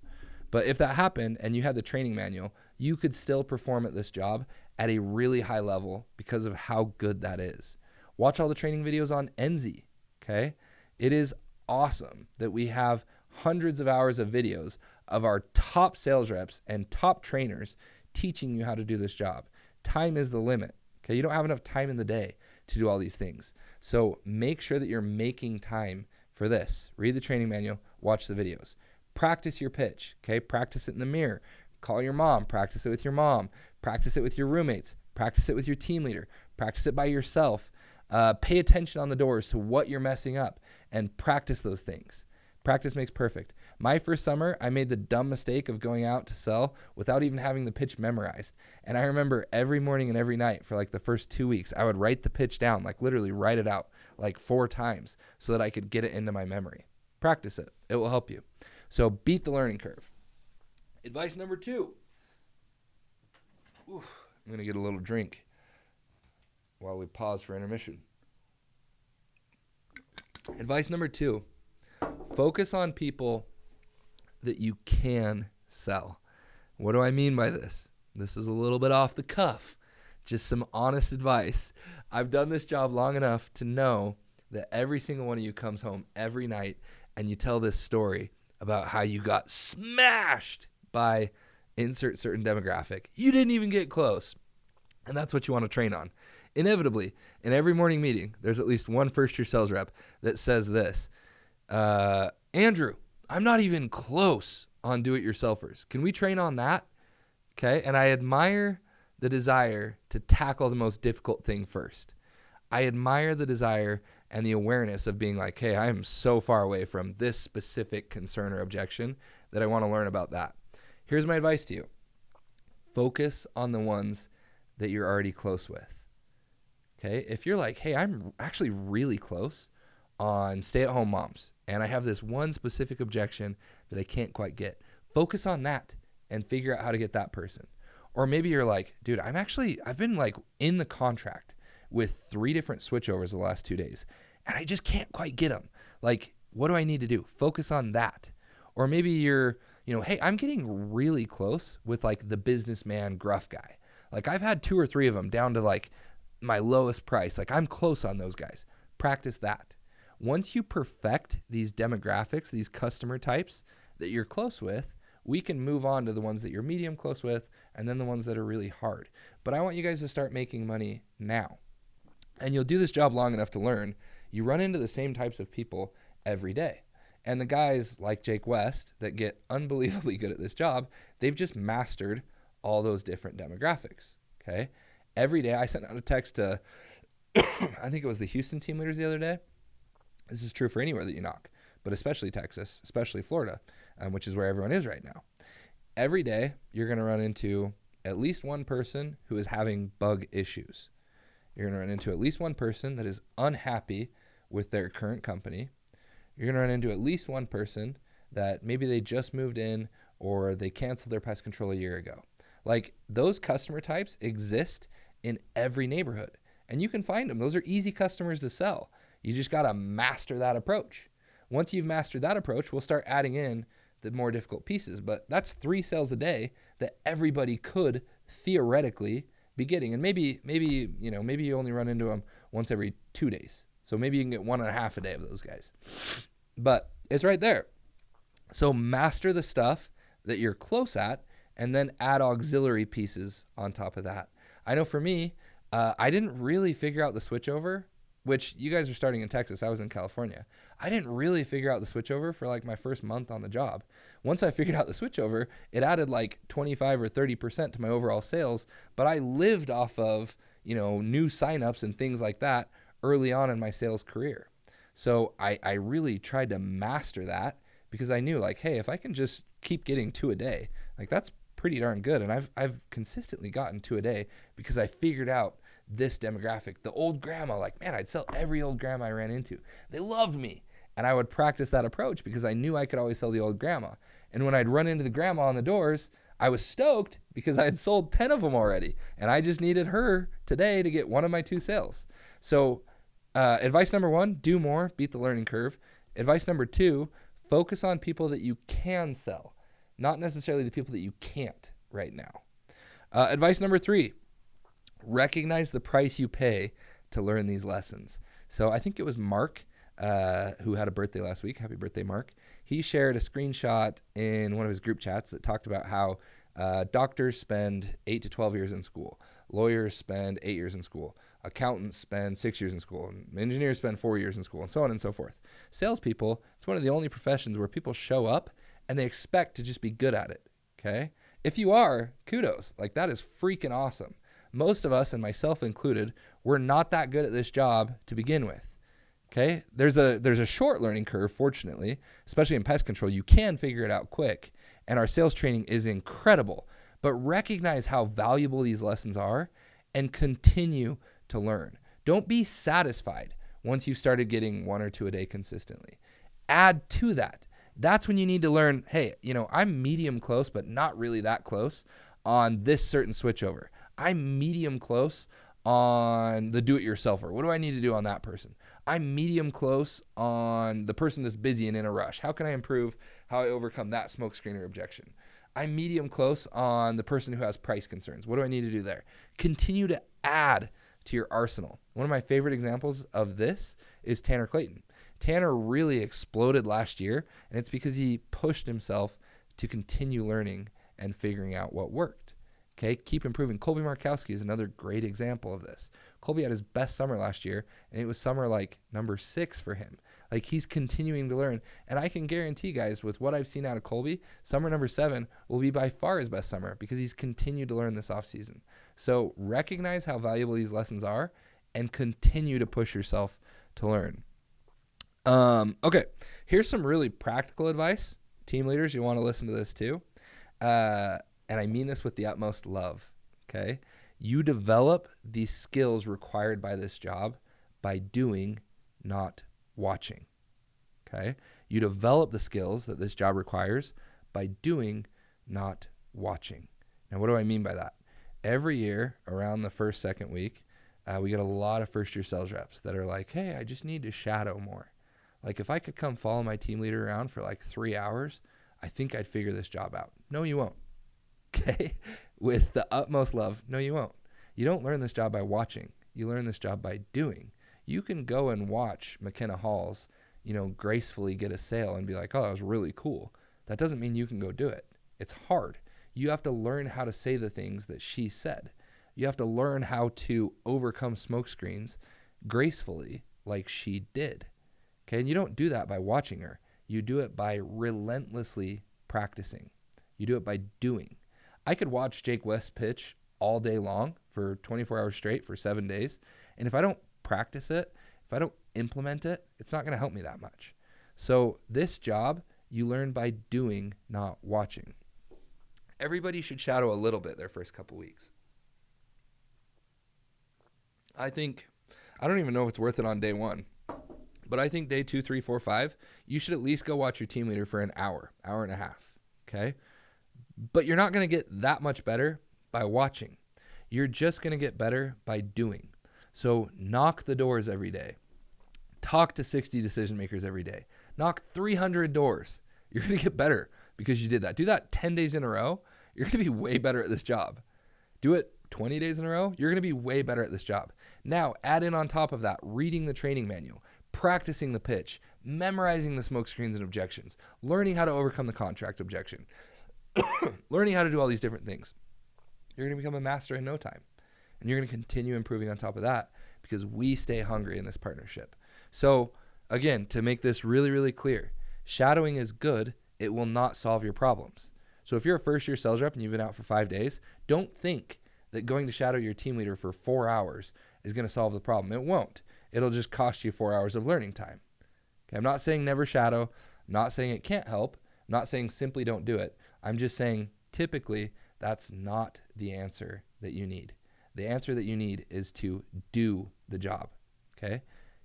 But if that happened and you had the training manual, you could still perform at this job at a really high level because of how good that is. Watch all the training videos on Enzy, okay? It is awesome that we have hundreds of hours of videos of our top sales reps and top trainers teaching you how to do this job. Time is the limit, okay? You don't have enough time in the day to do all these things. So make sure that you're making time for this. Read the training manual, watch the videos. Practice your pitch, okay? Practice it in the mirror. Call your mom, practice it with your mom. Practice it with your roommates. Practice it with your team leader. Practice it by yourself. Pay attention on the doors to what you're messing up and practice those things. Practice makes perfect. My first summer, I made the dumb mistake of going out to sell without even having the pitch memorized. And I remember every morning and every night for like the first 2 weeks, I would write the pitch down, like literally write it out like 4 times so that I could get it into my memory. Practice it. It will help you. So beat the learning curve. Advice number 2. I'm going to get a little drink while we pause for intermission. Advice number 2, focus on people that you can sell. What do I mean by this? This is a little bit off the cuff, just some honest advice. I've done this job long enough to know that every single one of you comes home every night and you tell this story about how you got smashed by insert certain demographic. You didn't even get close. And that's what you want to train on. Inevitably, in every morning meeting, there's at least one first-year sales rep that says this, Andrew, I'm not even close on do-it-yourselfers. Can we train on that? Okay, and I admire the desire to tackle the most difficult thing first. I admire the desire and the awareness of being like, hey, I am so far away from this specific concern or objection that I want to learn about that. Here's my advice to you. Focus on the ones that you're already close with. Okay, if you're like, hey, I'm actually really close on stay-at-home moms, and I have this one specific objection that I can't quite get, focus on that and figure out how to get that person. Or maybe you're like, dude, I've been like in the contract with 3 different switchovers the last 2 days, and I just can't quite get them. Like, what do I need to do? Focus on that. Or maybe you're, hey, I'm getting really close with like the businessman gruff guy. Like I've had 2 or 3 of them down to like my lowest price. Like I'm close on those guys. Practice that. Once you perfect these demographics, these customer types that you're close with, we can move on to the ones that you're medium close with and then the ones that are really hard. But I want you guys to start making money now. And you'll do this job long enough to learn. You run into the same types of people every day. And the guys like Jake West that get unbelievably good at this job, they've just mastered all those different demographics, okay? Every day I sent out a text to, I think it was the Houston team leaders the other day. This is true for anywhere that you knock, but especially Texas, especially Florida, which is where everyone is right now. Every day you're going to run into at least one person who is having bug issues. You're going to run into at least one person that is unhappy with their current company. You're going to run into at least one person that maybe they just moved in or they canceled their pest control a year ago. Like those customer types exist in every neighborhood and you can find them. Those are easy customers to sell. You just got to master that approach. Once you've mastered that approach, we'll start adding in the more difficult pieces. But that's 3 sales a day that everybody could theoretically be getting. And maybe you only run into them once every 2 days. So maybe you can get 1.5 a day of those guys. But it's right there. So master the stuff that you're close at, and then add auxiliary pieces on top of that. I know for me, I didn't really figure out the switchover, which you guys are starting in Texas. I was in California. I didn't really figure out the switchover for like my first month on the job. Once I figured out the switchover, it added like 25 or 30% to my overall sales, but I lived off of, new signups and things like that early on in my sales career. So I really tried to master that because I knew like, hey, if I can just keep getting 2 a day, like that's pretty darn good. And I've consistently gotten 2 a day because I figured out this demographic. The old grandma, like, man, I'd sell every old grandma I ran into. They loved me. And I would practice that approach because I knew I could always sell the old grandma. And when I'd run into the grandma on the doors, I was stoked because I had sold 10 of them already. And I just needed her today to get 1 of my 2 sales. So advice number 1, do more, beat the learning curve. Advice number 2, focus on people that you can sell, not necessarily the people that you can't right now. Advice number 3, recognize the price you pay to learn these lessons. So I think it was Mark who had a birthday last week. Happy birthday, Mark. He shared a screenshot in one of his group chats that talked about how doctors spend 8 to 12 years in school. Lawyers spend 8 years in school. Accountants spend 6 years in school. And engineers spend 4 years in school, and so on and so forth. Salespeople, it's one of the only professions where people show up and they expect to just be good at it, okay? If you are, kudos. Like, that is freaking awesome. Most of us, and myself included, we're not that good at this job to begin with. Okay? There's a short learning curve, fortunately, especially in pest control. You can figure it out quick, and our sales training is incredible. But recognize how valuable these lessons are and continue to learn. Don't be satisfied once you've started getting 1 or 2 a day consistently. Add to that. That's when you need to learn, hey, I'm medium close, but not really that close on this certain switchover. I'm medium close on the do-it-yourselfer. What do I need to do on that person? I'm medium close on the person that's busy and in a rush. How can I improve how I overcome that smoke screener objection? I'm medium close on the person who has price concerns. What do I need to do there? Continue to add to your arsenal. One of my favorite examples of this is Tanner Clayton. Tanner really exploded last year, and it's because he pushed himself to continue learning and figuring out what worked. Okay, keep improving. Colby Markowski is another great example of this. Colby had his best summer last year, and it was summer like number 6 for him. Like, he's continuing to learn, and I can guarantee, guys, with what I've seen out of Colby, summer number 7 will be by far his best summer because he's continued to learn this offseason. So recognize how valuable these lessons are and continue to push yourself to learn. Okay, here's some really practical advice. Team leaders, you want to listen to this too. And I mean this with the utmost love, okay? You develop the skills required by this job by doing, not watching, okay? You develop the skills that this job requires by doing, not watching. Now, what do I mean by that? Every year, around the first, second week, we get a lot of first-year sales reps that are like, hey, I just need to shadow more. Like, if I could come follow my team leader around for like 3 hours, I think I'd figure this job out. No, you won't. Okay? With the utmost love, no, you won't. You don't learn this job by watching. You learn this job by doing. You can go and watch McKenna Halls, gracefully get a sale and be like, oh, that was really cool. That doesn't mean you can go do it. It's hard. You have to learn how to say the things that she said. You have to learn how to overcome smoke screens gracefully like she did. Okay? And you don't do that by watching her. You do it by relentlessly practicing. You do it by doing. I could watch Jake West pitch all day long for 24 hours straight for 7 days. And if I don't practice it, if I don't implement it, it's not going to help me that much. So this job, you learn by doing, not watching. Everybody should shadow a little bit their first couple weeks. I don't even know if it's worth it on day 1, but I think day 2, 3, 4, 5, you should at least go watch your team leader for an hour and a half, okay? But you're not going to get that much better by watching. You're just going to get better by doing. So knock the doors every day. Talk to 60 decision makers every day. Knock 300 doors. You're going to get better because you did that. Do that 10 days in a row. You're going to be way better at this job. Do it 20 days in a row, you're going to be way better at this job. Now, add in on top of that, reading the training manual, practicing the pitch, memorizing the smoke screens and objections, learning how to overcome the contract objection, learning how to do all these different things. You're going to become a master in no time. And you're going to continue improving on top of that because we stay hungry in this partnership. So, again, to make this really, really clear, shadowing is good. It will not solve your problems. So if you're a first-year sales rep and you've been out for 5 days, don't think that going to shadow your team leader for 4 hours is going to solve the problem. It won't. It'll just cost you 4 hours of learning time. Okay, I'm not saying never shadow. I'm not saying it can't help. I'm not saying simply don't do it. I'm just saying typically that's not the answer that you need. The answer that you need is to do the job. Okay?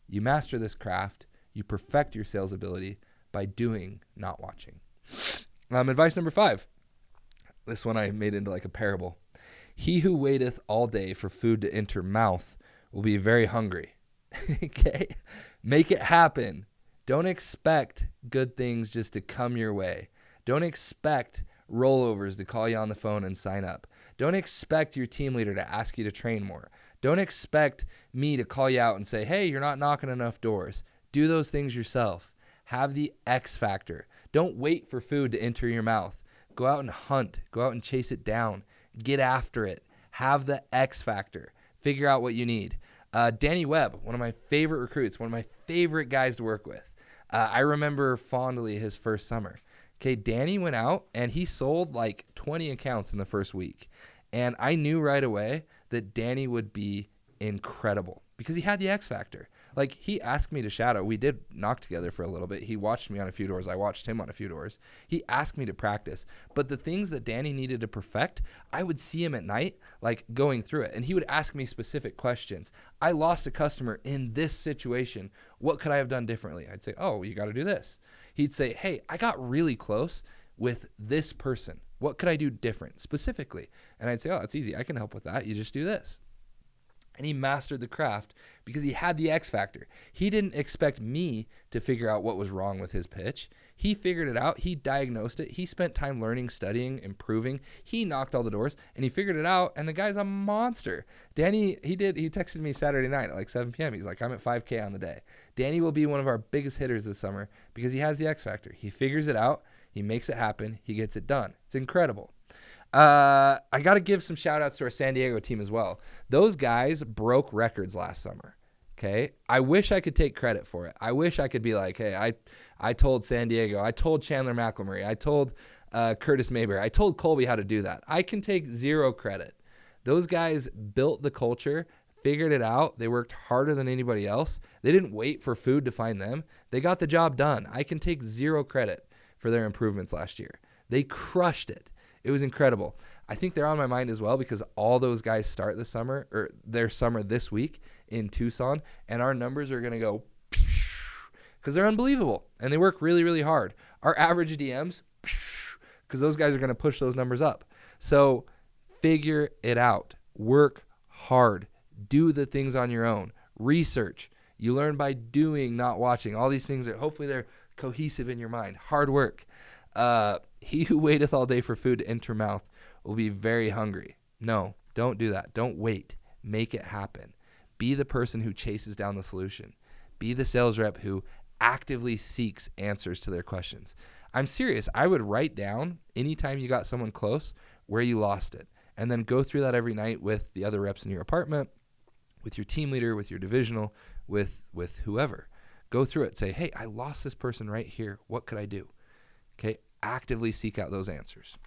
You master this craft. You perfect your sales ability by doing, not watching. Advice number 5. This one I made into like a parable. He who waiteth all day for food to enter mouth will be very hungry. Okay? Make it happen. Don't expect good things just to come your way. Don't expect rollovers to call you on the phone and sign up. Don't expect your team leader to ask you to train more. Don't expect me to call you out and say, hey, you're not knocking enough doors. Do those things yourself. Have the X factor. Don't wait for food to enter your mouth. Go out and hunt. Go out and chase it down. Get after it. Have the X factor. Figure out what you need. Danny Webb, one of my favorite recruits, one of my favorite guys to work with. I remember fondly his first summer. Okay, Danny went out and he sold like 20 accounts in the first week. And I knew right away that Danny would be incredible because he had the X factor. Like, he asked me to shadow. We did knock together for a little bit. He watched me on a few doors. I watched him on a few doors. He asked me to practice. But the things that Danny needed to perfect, I would see him at night, like, going through it. And he would ask me specific questions. I lost a customer in this situation. What could I have done differently? I'd say, oh, you got to do this. He'd say, hey, I got really close with this person. What could I do different specifically? And I'd say, oh, that's easy. I can help with that. You just do this. And he mastered the craft because he had the X factor. He didn't expect me to figure out what was wrong with his pitch. He figured it out. He diagnosed it. He spent time learning, studying, improving. He knocked all the doors and he figured it out. And the guy's a monster. Danny, he texted me Saturday night at like 7 p.m. He's like, I'm at 5K on the day. Danny will be one of our biggest hitters this summer because he has the X factor. He figures it out. He makes it happen. He gets it done. It's incredible. I got to give some shout outs to our San Diego team as well. Those guys broke records last summer. Okay. I wish I could take credit for it. I wish I could be like, hey, I told San Diego, I told Chandler McElmurray, I told Curtis Mayberry, I told Colby how to do that. I can take zero credit. Those guys built the culture, figured it out. They worked harder than anybody else. They didn't wait for food to find them. They got the job done. I can take zero credit for their improvements last year. They crushed it. It was incredible. I think they're on my mind as well because all those guys start this summer or their summer this week in Tucson, and our numbers are going to go because they're unbelievable and they work really, really hard. Our average DMs, because those guys are going to push those numbers up. So figure it out. Work hard. Do the things on your own. Research. You learn by doing, not watching. All these things, hopefully they're cohesive in your mind. Hard work. He who waiteth all day for food to enter mouth will be very hungry. No, don't do that. Don't wait. Make it happen. Be the person who chases down the solution. Be the sales rep who actively seeks answers to their questions. I'm serious. I would write down anytime you got someone close where you lost it, and then go through that every night with the other reps in your apartment, with your team leader, with your divisional, with whoever. Go through it. Say, hey, I lost this person right here. What could I do? Okay, actively seek out those answers.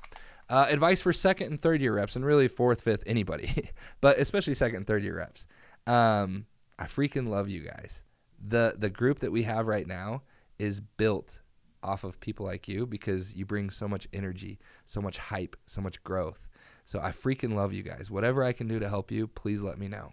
Advice for second and third year reps, and really fourth, fifth, anybody, but especially second and third year reps. I freaking love you guys. The group that we have right now is built off of people like you because you bring so much energy, so much hype, so much growth. So I freaking love you guys. Whatever I can do to help you, please let me know.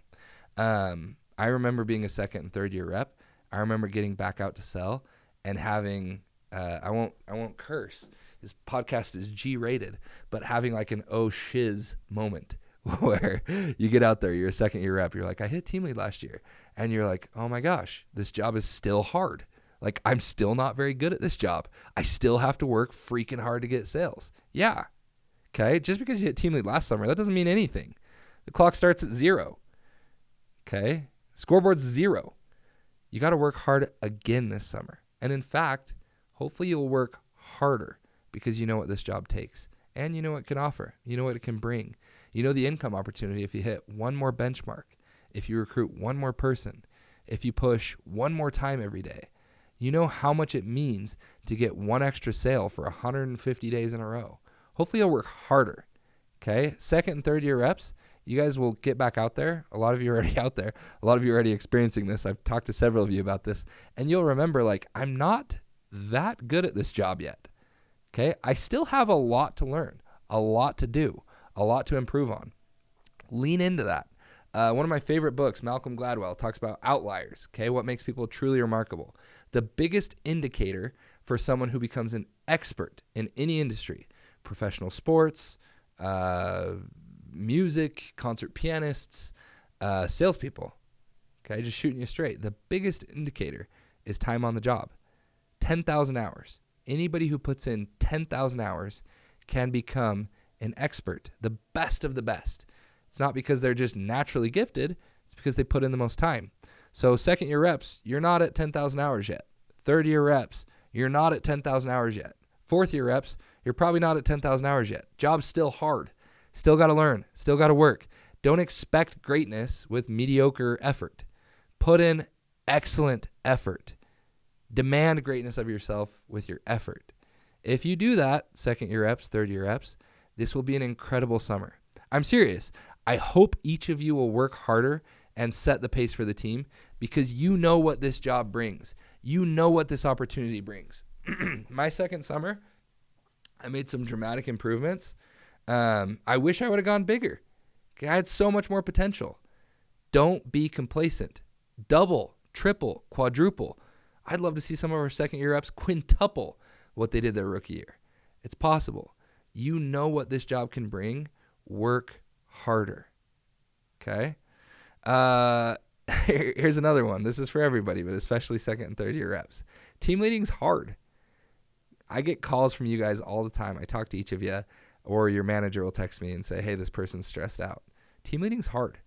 I remember being a second and third year rep. I remember getting back out to sell and having I won't curse. This podcast is G-rated, but having like an oh shiz moment where you get out there, you're a second year rep, you're like, I hit team lead last year, and you're like, oh my gosh, this job is still hard. Like, I'm still not very good at this job. I still have to work freaking hard to get sales. Yeah. Okay. Just because you hit team lead last summer, that doesn't mean anything. The clock starts at 0. Okay? Scoreboard's 0. You got to work hard again this summer. And in fact, hopefully you'll work harder because you know what this job takes and you know what it can offer. You know what it can bring. You know the income opportunity if you hit one more benchmark, if you recruit one more person, if you push one more time every day. You know how much it means to get one extra sale for 150 days in a row. Hopefully you'll work harder. Okay? Second and third year reps, you guys will get back out there. A lot of you are already out there. A lot of you are already experiencing this. I've talked to several of you about this. And you'll remember, like, I'm not that good at this job yet. Okay? I still have a lot to learn, a lot to do, a lot to improve on. Lean into that. One of my favorite books, Malcolm Gladwell, talks about outliers. Okay? What makes people truly remarkable. The biggest indicator for someone who becomes an expert in any industry, professional sports, music, concert pianists, salespeople. Okay, just shooting you straight. The biggest indicator is time on the job. 10,000 hours. Anybody who puts in 10,000 hours can become an expert, the best of the best. It's not because they're just naturally gifted. It's because they put in the most time. So second year reps, you're not at 10,000 hours yet. Third year reps, you're not at 10,000 hours yet. Fourth year reps, you're probably not at 10,000 hours yet. Job's still hard. Still got to learn. Still got to work. Don't expect greatness with mediocre effort. Put in excellent effort. Demand greatness of yourself with your effort. If you do that, second year reps, third year reps, this will be an incredible summer. I'm serious. I hope each of you will work harder and set the pace for the team because you know what this job brings. You know what this opportunity brings. My second summer, I made some dramatic improvements. I wish I would have gone bigger. Okay, I had so much more potential. Don't be complacent. Double, triple, quadruple. I'd love to see some of our second year reps quintuple what they did their rookie year. It's possible. You know what this job can bring. Work harder. Okay? Here's another one. This is for everybody, but especially second and third year reps. Team leading's hard. I get calls from you guys all the time. I talk to each of you, or your manager will text me and say, hey, this person's stressed out. Team leading's hard.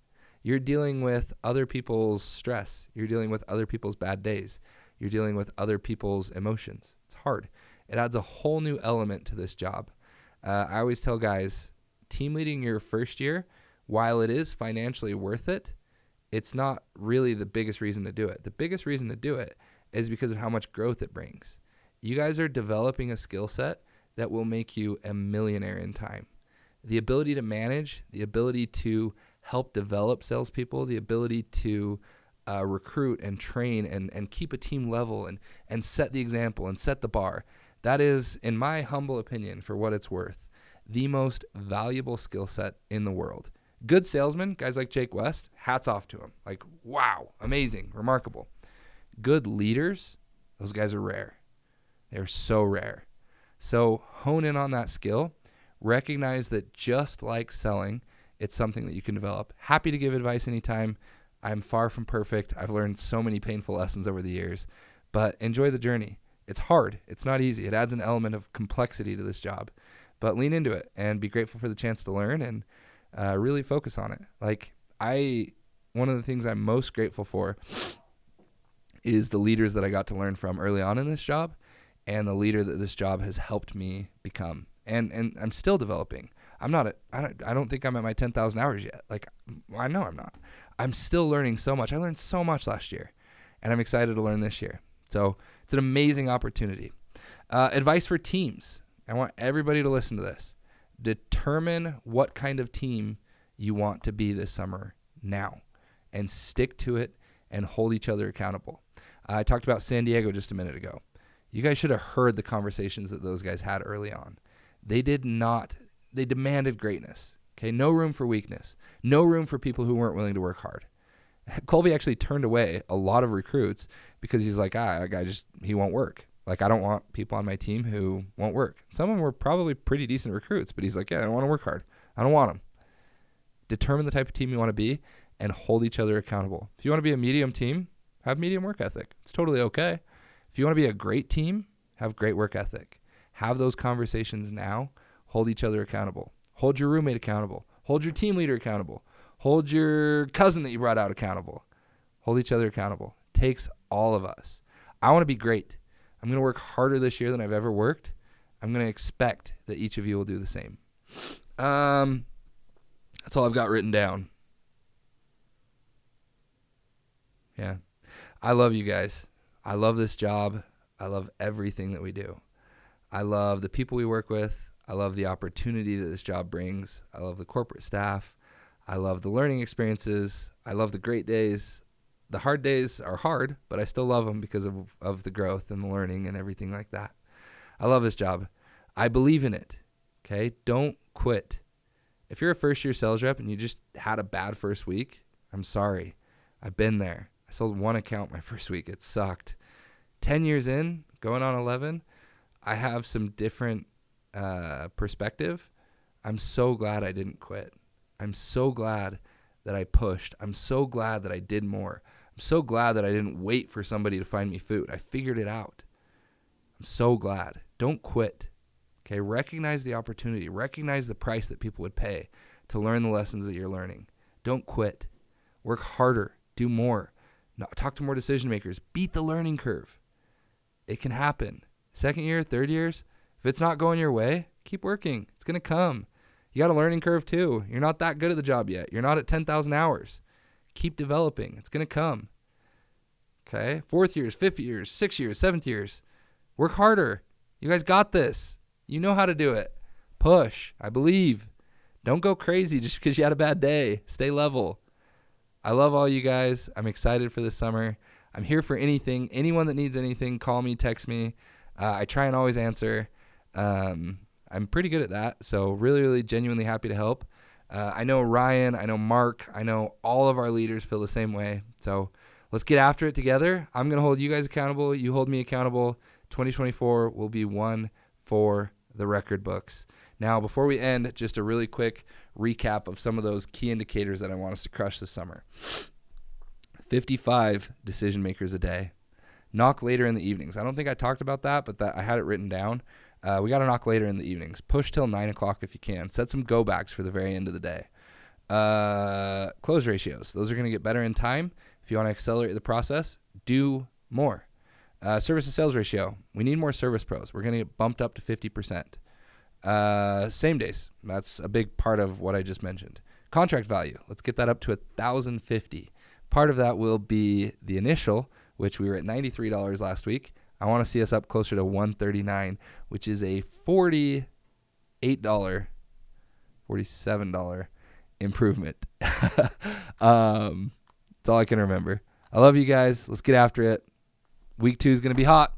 You're dealing with other people's stress. You're dealing with other people's bad days. You're dealing with other people's emotions. It's hard. It adds a whole new element to this job. I always tell guys, team leading your first year, while it is financially worth it, it's not really the biggest reason to do it. The biggest reason to do it is because of how much growth it brings. You guys are developing a skill set that will make you a millionaire in time. The ability to manage, the ability to help develop salespeople, the ability to recruit and train and keep a team level and set the example and set the bar. That is, in my humble opinion, for what it's worth, the most valuable skill set in the world. Good salesmen, guys like Jake West, hats off to him. Like, wow, amazing, remarkable. Good leaders, those guys are rare. They're so rare. So hone in on that skill. Recognize that just like selling, it's something that you can develop. Happy to give advice anytime. I'm far from perfect. I've learned so many painful lessons over the years, but enjoy the journey. It's hard. It's not easy. It adds an element of complexity to this job, but lean into it and be grateful for the chance to learn and really focus on it. Like one of the things I'm most grateful for is the leaders that I got to learn from early on in this job and the leader that this job has helped me become. And I'm still developing. I don't think I'm at my 10,000 hours yet. Like, I know I'm not. I'm still learning so much. I learned so much last year, and I'm excited to learn this year. So it's an amazing opportunity. Advice for teams. I want everybody to listen to this. Determine what kind of team you want to be this summer now, and stick to it and hold each other accountable. I talked about San Diego just a minute ago. You guys should have heard the conversations that those guys had early on. They demanded greatness. Okay, no room for weakness. No room for people who weren't willing to work hard. Colby actually turned away a lot of recruits because he's like, that guy he won't work. Like, I don't want people on my team who won't work. Some of them were probably pretty decent recruits, but he's like, I don't want to work hard. I don't want them. Determine the type of team you want to be and hold each other accountable. If you want to be a medium team, have medium work ethic. It's totally okay. If you want to be a great team, have great work ethic. Have those conversations now. Hold each other accountable. Hold your roommate accountable. Hold your team leader accountable. Hold your cousin that you brought out accountable. Hold each other accountable. Takes all of us. I want to be great. I'm going to work harder this year than I've ever worked. I'm going to expect that each of you will do the same. That's all I've got written down. Yeah. I love you guys. I love this job. I love everything that we do. I love the people we work with. I love the opportunity that this job brings. I love the corporate staff. I love the learning experiences. I love the great days. The hard days are hard, but I still love them because of the growth and the learning and everything like that. I love this job. I believe in it. Okay? Don't quit. If you're a first-year sales rep and you just had a bad first week, I'm sorry. I've been there. I sold one account my first week. It sucked. 10 years in, going on 11, I have some different perspective. I'm so glad I didn't quit. I'm so glad that I pushed. I'm so glad that I did more. I'm so glad that I didn't wait for somebody to find me food. I figured it out. I'm so glad. Don't quit. Okay, recognize the opportunity. Recognize the price that people would pay to learn the lessons that you're learning. Don't quit. Work harder. Do more. Talk to more decision makers. Beat the learning curve. It can happen. Second year, third years, if it's not going your way, keep working. It's going to come. You got a learning curve too. You're not that good at the job yet. You're not at 10,000 hours. Keep developing. It's going to come. Okay? 4th years, 5th years, 6th years, 7th years. Work harder. You guys got this. You know how to do it. Push. I believe. Don't go crazy just because you had a bad day. Stay level. I love all you guys. I'm excited for this summer. I'm here for anything. Anyone that needs anything, call me, text me. I try and always answer. I'm pretty good at that, so really, really genuinely happy to help. I know Ryan, I know Mark, I know all of our leaders feel the same way, so let's get after it together. I'm going to hold you guys accountable. You hold me accountable. 2024 will be one for the record books. Now, before we end, just a really quick recap of some of those key indicators that I want us to crush this summer. 55 decision makers a day. Knock later in the evenings. I don't think I talked about that, but I had it written down. We got to knock later in the evenings. Push till 9 o'clock if you can. Set some go-backs for the very end of the day. Close ratios. Those are going to get better in time. If you want to accelerate the process, do more. Service to sales ratio. We need more service pros. We're going to get bumped up to 50%. Same days. That's a big part of what I just mentioned. Contract value. Let's get that up to $1,050. Part of that will be the initial, which we were at $93 last week. I want to see us up closer to $139, which is a $47 improvement. That's all I can remember. I love you guys. Let's get after it. Week 2 is going to be hot.